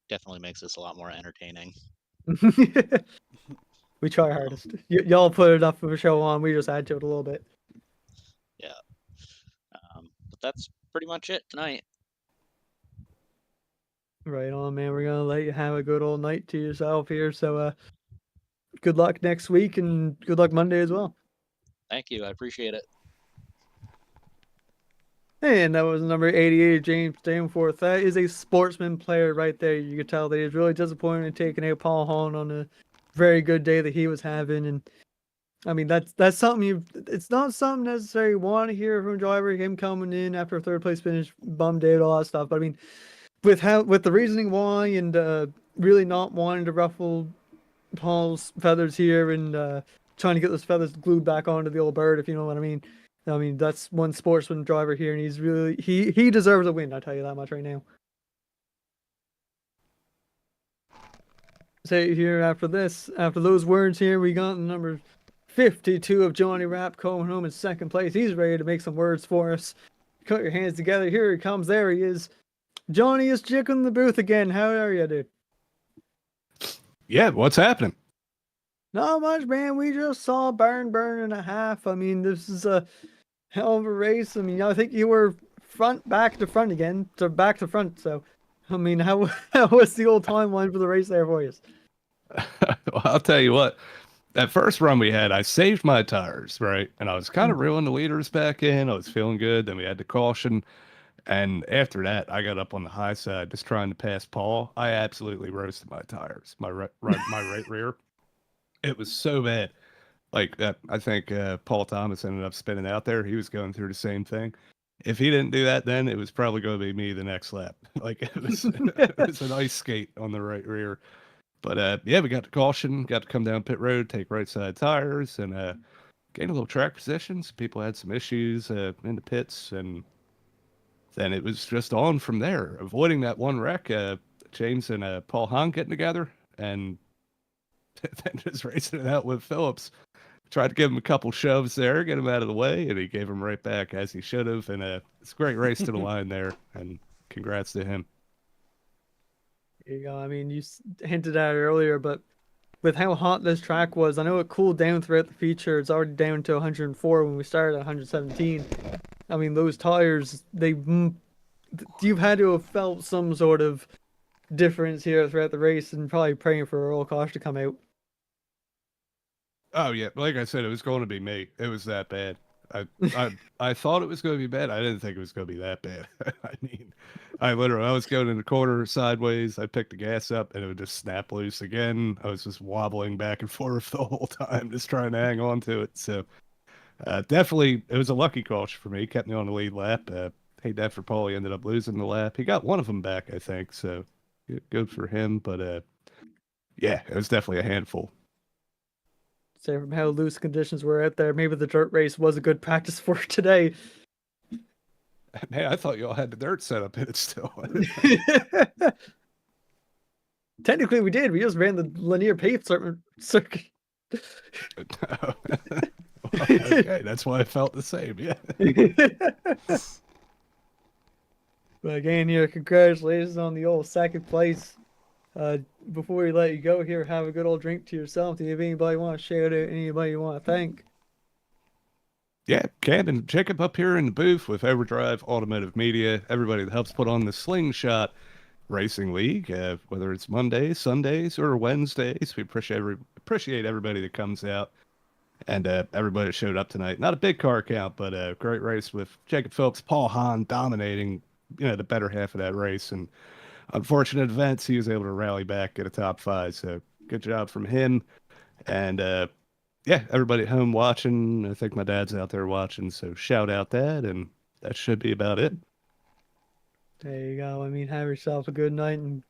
Definitely makes this a lot more entertaining. We try our hardest. Y'all put enough of a show on. We just add to it a little bit. Yeah. But that's pretty much it tonight. Right on, man. We're gonna let you have a good old night to yourself here. So good luck next week and good luck Monday as well. Thank you. I appreciate it. And that was number 88, James Danforth. That is a sportsman player right there. You could tell that he was really disappointed in taking out Paul Hahn on a very good day that he was having. And I mean, that's something it's not something necessarily you want to hear from a driver, him coming in after a third place finish, bummed out, all that stuff. But I mean, with the reasoning why and really not wanting to ruffle Paul's feathers here and trying to get those feathers glued back onto the old bird, if you know what I mean. I mean, that's one sportsman driver here, and he's really he deserves a win. I'll tell you that much right now. Say here after those words here, we got number 52 of Johnny Rapp coming home in second place. He's ready to make some words for us. Cut your hands together. Here he comes. There he is. Johnny is in the booth again. How are you, dude? Yeah, what's happening? Not much, man. We just saw burn and a half. I mean, this is a hell of a race. I mean, I think you were back to front again, to back to front. So, I mean, how was the old timeline for the race there for you? Well, I'll tell you what. That first run we had, I saved my tires, right? And I was kind of reeling the leaders back in. I was feeling good. Then we had the caution. And after that, I got up on the high side just trying to pass Paul. I absolutely roasted my tires, my right rear. It was so bad. Like that, I think Paul Thomas ended up spinning out there. He was going through the same thing. If he didn't do that, then it was probably going to be me the next lap. Like it was an ice skate on the right rear. But yeah, we got the caution, got to come down pit road, take right side tires, and gain a little track position. Some people had some issues in the pits, and then it was just on from there. Avoiding that one wreck, James and Paul Hahn getting together, and then just racing it out with Phillips. tried to give him a couple shoves there, get him out of the way, and he gave him right back as he should have. And it's a great race to the line there, and congrats to him. There you go. I mean, hinted at it earlier, but with how hot this track was, I know it cooled down throughout the feature. It's already down to 104 when we started at 117. I mean, those tires, you've had to have felt some sort of difference here throughout the race, and probably praying for a roll caution to come out. Oh yeah, like I said, it was going to be me. It was that bad. I thought it was going to be bad. I didn't think it was going to be that bad. I mean, I was going in the corner sideways. I picked the gas up and it would just snap loose again. I was just wobbling back and forth the whole time, just trying to hang on to it. So definitely, it was a lucky caution for me. He kept me on the lead lap. Hate that for Paul. He ended up losing the lap. He got one of them back, I think. So good for him. But yeah, it was definitely a handful. Say from how loose conditions were out there, maybe the dirt race was a good practice for today. Man, I thought y'all had the dirt set up in it still. Technically, we did. We just ran the linear paved circuit. Well, okay, that's why I felt the same. Yeah. But again, here, congratulations on the old second place. Before we let you go here, have a good old drink to yourself. Do you have anybody you want to shout out? Anybody you want to thank? Yeah, Camden, check up here in the booth with Overdrive Automotive Media. Everybody that helps put on the Slingshot Racing League, whether it's Mondays, Sundays, or Wednesdays. We appreciate everybody that comes out and everybody that showed up tonight. Not a big car count, but a great race with Jacob Phillips, Paul Hahn dominating, the better half of that race. And unfortunate events, he was able to rally back, get a top 5. So good job from him. And yeah, everybody at home watching. I think my dad's out there watching, so shout out that, and that should be about it. There you go. I mean, have yourself a good night and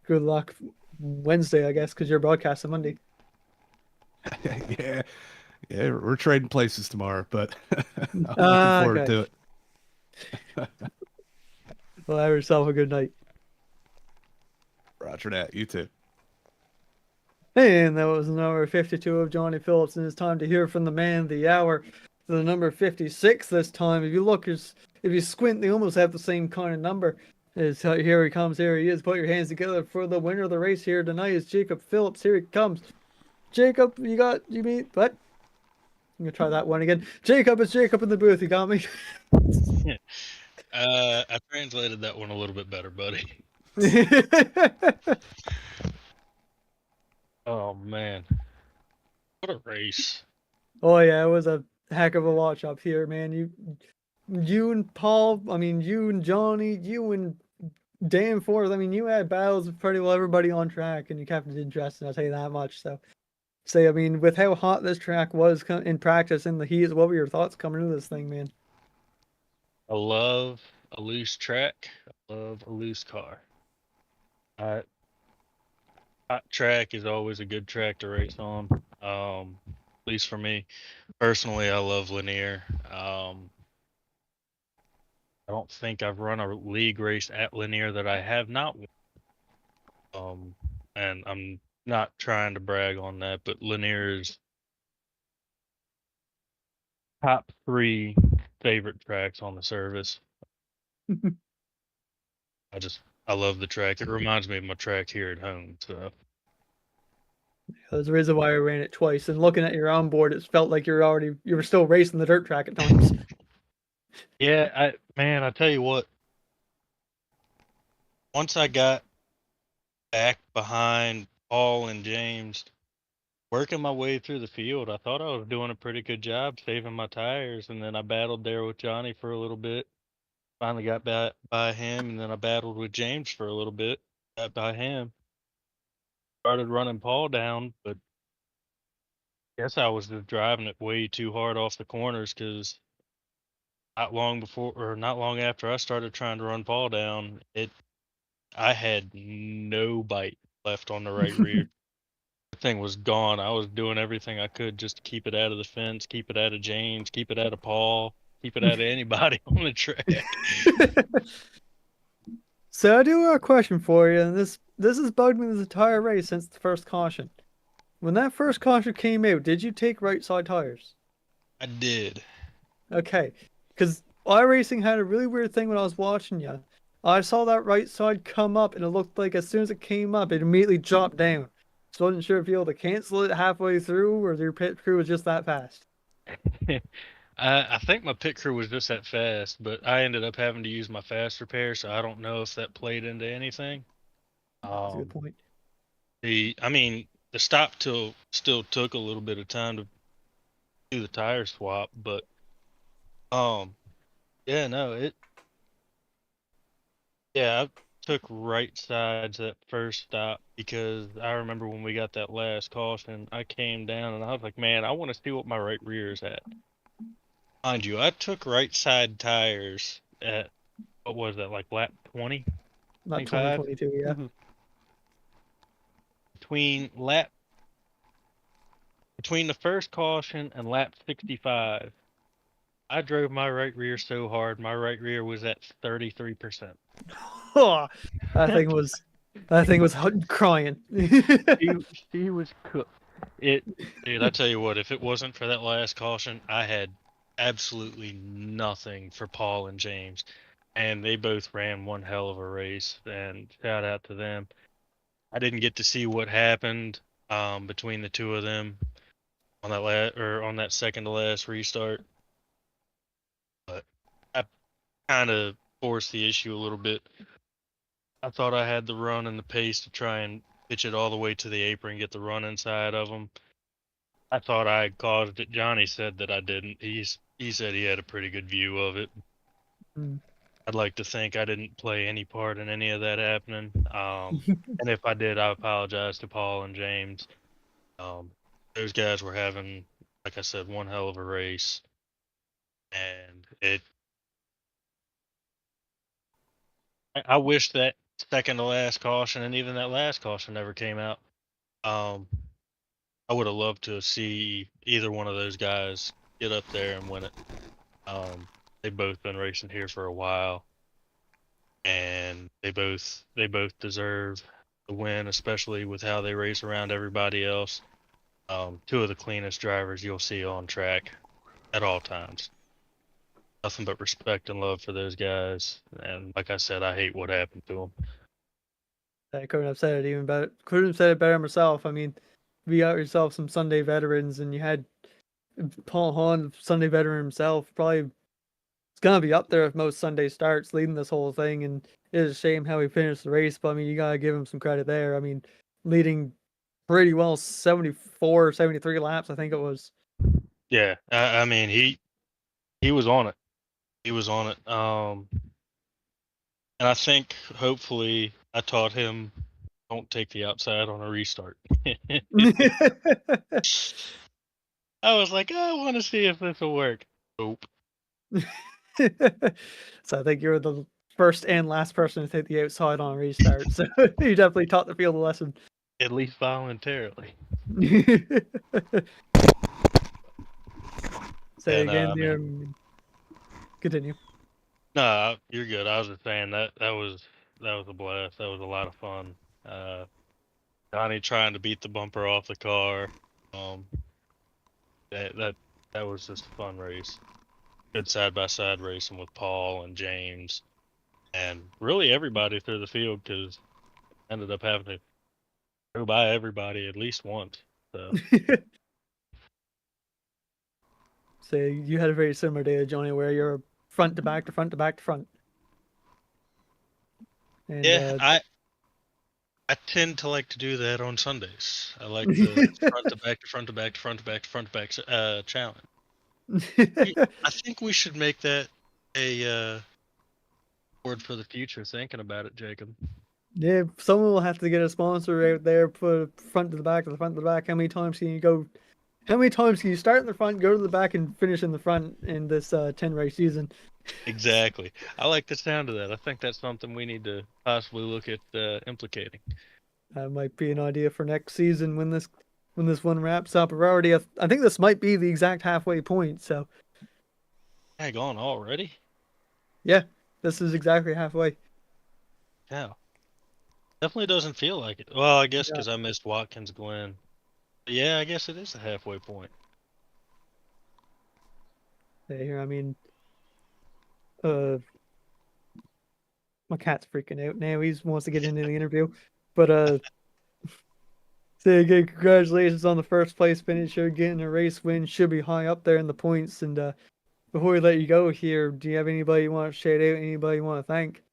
good luck Wednesday, I guess, because you're broadcasting Monday. yeah, we're trading places tomorrow, but I'm looking forward to it. Well, have yourself a good night. Roger that. You too. And that was number 52 of Johnny Phillips, and it's time to hear from the man of the hour, the number 56 this time. If you squint, they almost have the same kind of number. Here he comes, here he is. Put your hands together for the winner of the race here tonight is Jacob Phillips. Here he comes. Jacob, what? I'm gonna try that one again. Jacob, it's Jacob in the booth. You got me? I translated that one a little bit better, buddy. Oh man, what a race! Oh yeah, it was a heck of a watch up here, man. You and Paul, I mean, you and Johnny, you and Danforth, I mean, you had battles with pretty well everybody on track, and you kept it interesting, I'll tell you that much. So, I mean, with how hot this track was in practice in the heat, what were your thoughts coming into this thing, man? I love a loose track. I love a loose car. Hot track is always a good track to race on. At least for me, personally, I love Lanier. I don't think I've run a league race at Lanier that I have not won. And I'm not trying to brag on that, but Lanier is top 3 favorite tracks on the service. I love the track. It reminds me of my track here at home. So there's a reason why I ran it twice. And looking at your onboard, it felt like you were still racing the dirt track at times. Yeah, I tell you what. Once I got back behind Paul and James, working my way through the field, I thought I was doing a pretty good job saving my tires, and then I battled there with Johnny for a little bit. Finally got by him, and then I battled with James for a little bit. Got by him. Started running Paul down, but I guess I was just driving it way too hard off the corners because not long after I started trying to run Paul down, I had no bite left on the right rear. The thing was gone. I was doing everything I could just to keep it out of the fence, keep it out of James, keep it out of Paul, keep it out of anybody on the track. So I do have a question for you, and this has bugged me this entire race since the first caution. When that first caution came out, did you take right side tires? I did. Okay, because iRacing had a really weird thing when I was watching you. I saw that right side come up, and it looked like as soon as it came up, it immediately dropped down. So I wasn't sure if you were able to cancel it halfway through, or your pit crew was just that fast. I think my pit crew was just that fast, but I ended up having to use my fast repair, so I don't know if that played into anything. That's a good point. The stop still took a little bit of time to do the tire swap, but yeah, no, I took right sides that first stop because I remember when we got that last caution, I came down and I was like, man, I want to see what my right rear is at. Mind you, I took right side tires at, what was that, like lap 20? Not 25? 2022, yeah. Mhm. Between the first caution and lap 65, I drove my right rear so hard, my right rear was at 33%. That thing was crying. She was cooked. Dude, I tell you what, if it wasn't for that last caution, I had absolutely nothing for Paul and James, and they both ran one hell of a race. And shout out to them. I didn't get to see what happened between the two of them on that second to last restart, but I kind of forced the issue a little bit. I thought I had the run and the pace to try and pitch it all the way to the apron, get the run inside of them. I thought I had caused it. Johnny said that I didn't. He said he had a pretty good view of it. Mm. I'd like to think I didn't play any part in any of that happening. And if I did, I apologize to Paul and James. Those guys were having, like I said, one hell of a race, and I wish that second to last caution and even that last caution never came out. I would have loved to see either one of those guys get up there and win it. They've both been racing here for a while, and they both deserve the win, especially with how they race around everybody else. Two of the cleanest drivers you'll see on track at all times. Nothing but respect and love for those guys, and like I said, I hate what happened to them. I couldn't have said it even better. Couldn't have said it better myself. I mean, we got yourself some Sunday veterans, and you had Paul Hahn, Sunday veteran himself. Probably it's gonna be up there with most Sunday starts, leading this whole thing. And it is a shame how he finished the race, but I mean, you gotta give him some credit there. I mean, leading pretty well 74, 73 laps, I think it was. Yeah, I mean he was on it. He was on it. And I think hopefully I taught him don't take the outside on a restart. I was like, I want to see if this will work. Nope. So I think you're the first and last person to take the outside on a restart. So you definitely taught the field a lesson. At least voluntarily. Say And, again, I there. Continue. No, you're good. I was just saying that was a blast. That was a lot of fun. Johnny trying to beat the bumper off the car. That was just a fun race. Good side by side racing with Paul and James, and really everybody through the field, because ended up having to go by everybody at least once. So So you had a very similar day to Johnny, where you're front to back to front to back to front. And, yeah, I tend to like to do that on Sundays. I like the front to back to front to back to front to back to front to back challenge. I think we should make that a word for the future. Thinking about it, Jacob. Yeah, someone will have to get a sponsor out there, put front to the back to the front to the back. How many times can you go? How many times can you start in the front, go to the back, and finish in the front in this 10 race season? Exactly. I like the sound of that. I think that's something we need to possibly look at implicating. That might be an idea for next season when this one wraps up. We're already, I think this might be the exact halfway point. So, Hang on already? yeah, this is exactly halfway. Yeah. Definitely doesn't feel like it. Well, I guess Yeah. because I missed Watkins Glen. Yeah, I guess it is a halfway point. Here, I mean, my cat's freaking out now. He wants to get into the interview, but say again, congratulations on the first place finish. You're getting a race win. Should be high up there in the points. And before we let you go here, do you have anybody you want to shout out? Anybody you want to thank?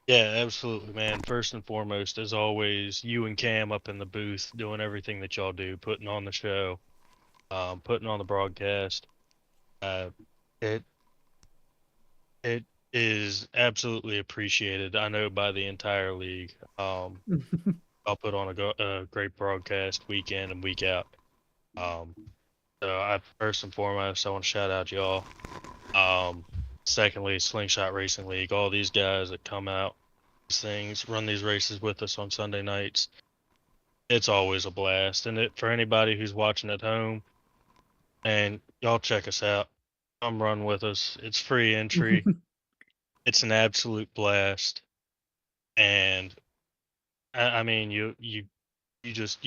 Yeah, absolutely, man. First and foremost, as always, you and Cam up in the booth doing everything that y'all do, putting on the show, putting on the broadcast. Uh, it it is absolutely appreciated. I know by the entire league. I'll put on a great broadcast week in and week out. Um, so I first and foremost, I want to shout out y'all. Secondly, Slingshot Racing League, all these guys that come out, these things, run these races with us on Sunday nights. It's always a blast. And for anybody who's watching at home, and y'all check us out. Come run with us. It's free entry. It's an absolute blast. And I mean, you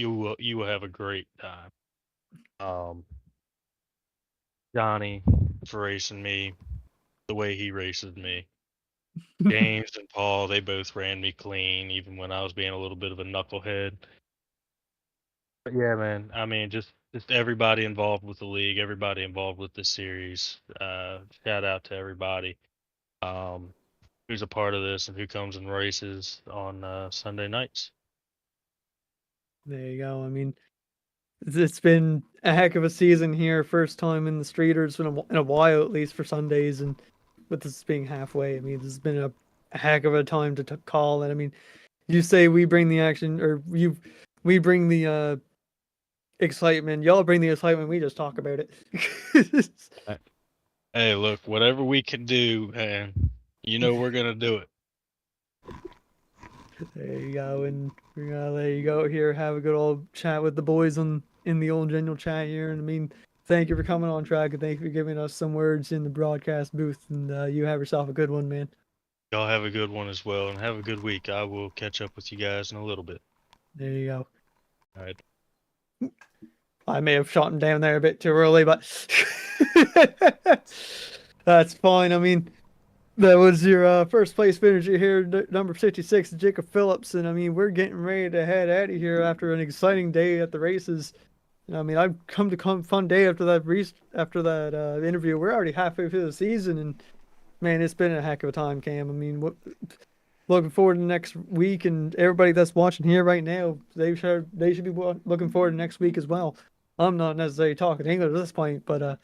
will have a great time. Johnny for racing me the way he races me. James and Paul, they both ran me clean, even when I was being a little bit of a knucklehead. But yeah, man, I mean, just everybody involved with the league, everybody involved with this series. Shout out to everybody who's a part of this and who comes and races on Sunday nights. There you go. I mean, it's been a heck of a season here. First time in the streeters in a while, at least for Sundays, and with this being halfway, I mean, this has been a heck of a time to call. And I mean, you say we bring the action, or we bring the excitement. Y'all bring the excitement. We just talk about it. Hey, look, whatever we can do, man, you know we're gonna do it. There you go, and we're gonna let you go here. Have a good old chat with the boys in the old general chat here. And I mean, thank you for coming on track, and thank you for giving us some words in the broadcast booth. And you have yourself a good one, man. Y'all have a good one as well, and have a good week. I will catch up with you guys in a little bit. There you go. All right. I may have shot him down there a bit too early, but that's fine. I mean, that was your first place finisher here, number 56, Jacob Phillips. And I mean, we're getting ready to head out of here after an exciting day at the races. And I mean, I've come to fun day after that interview. We're already halfway through the season, and man, it's been a heck of a time, Cam. I mean, looking forward to next week, and everybody that's watching here right now, they should be looking forward to next week as well. I'm not necessarily talking English at this point, but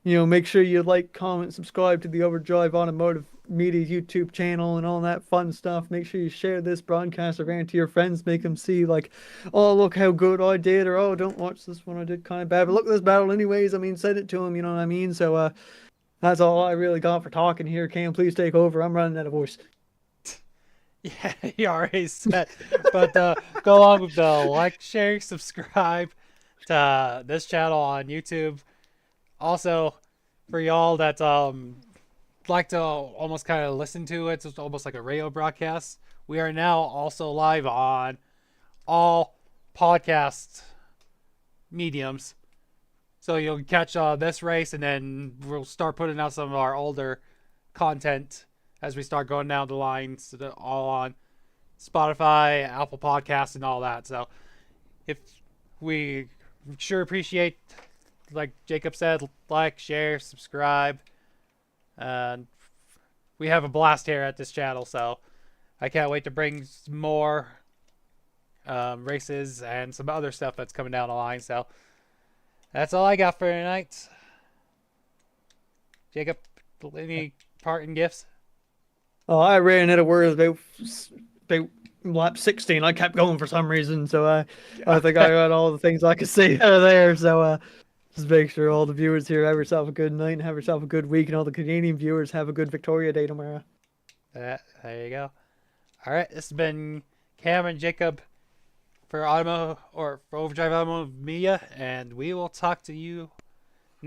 make sure you like, comment, subscribe to the Overdrive Automotive Media YouTube channel and all that fun stuff. Make sure you share this broadcast around to your friends, make them see like, oh, look how good I did, or oh, don't watch this one, I did kind of bad, but look at this battle anyways. I mean, send it to them, you know what I mean? So that's all I really got for talking here. Cam, please take over. I'm running out of voice. Yeah, he already said. But go along with the like, share, subscribe to this channel on YouTube. Also, for y'all that like to almost kind of listen to it, it's almost like a radio broadcast. We are now also live on all podcast mediums. So you'll catch this race, and then we'll start putting out some of our older content as we start going down the lines, all on Spotify, Apple Podcasts, and all that. So if we sure appreciate, like Jacob said, like, share, subscribe. And we have a blast here at this channel, so I can't wait to bring more races and some other stuff that's coming down the line. So that's all I got for tonight. Jacob, any parting gifts? Oh, I ran out of words about lap 16. I kept going for some reason, so I think I got all the things I could say out of there. So just make sure all the viewers here have yourself a good night and have yourself a good week, and all the Canadian viewers have a good Victoria Day tomorrow. There you go. All right, this has been Cam and Jacob for Overdrive Automotive Media, and we will talk to you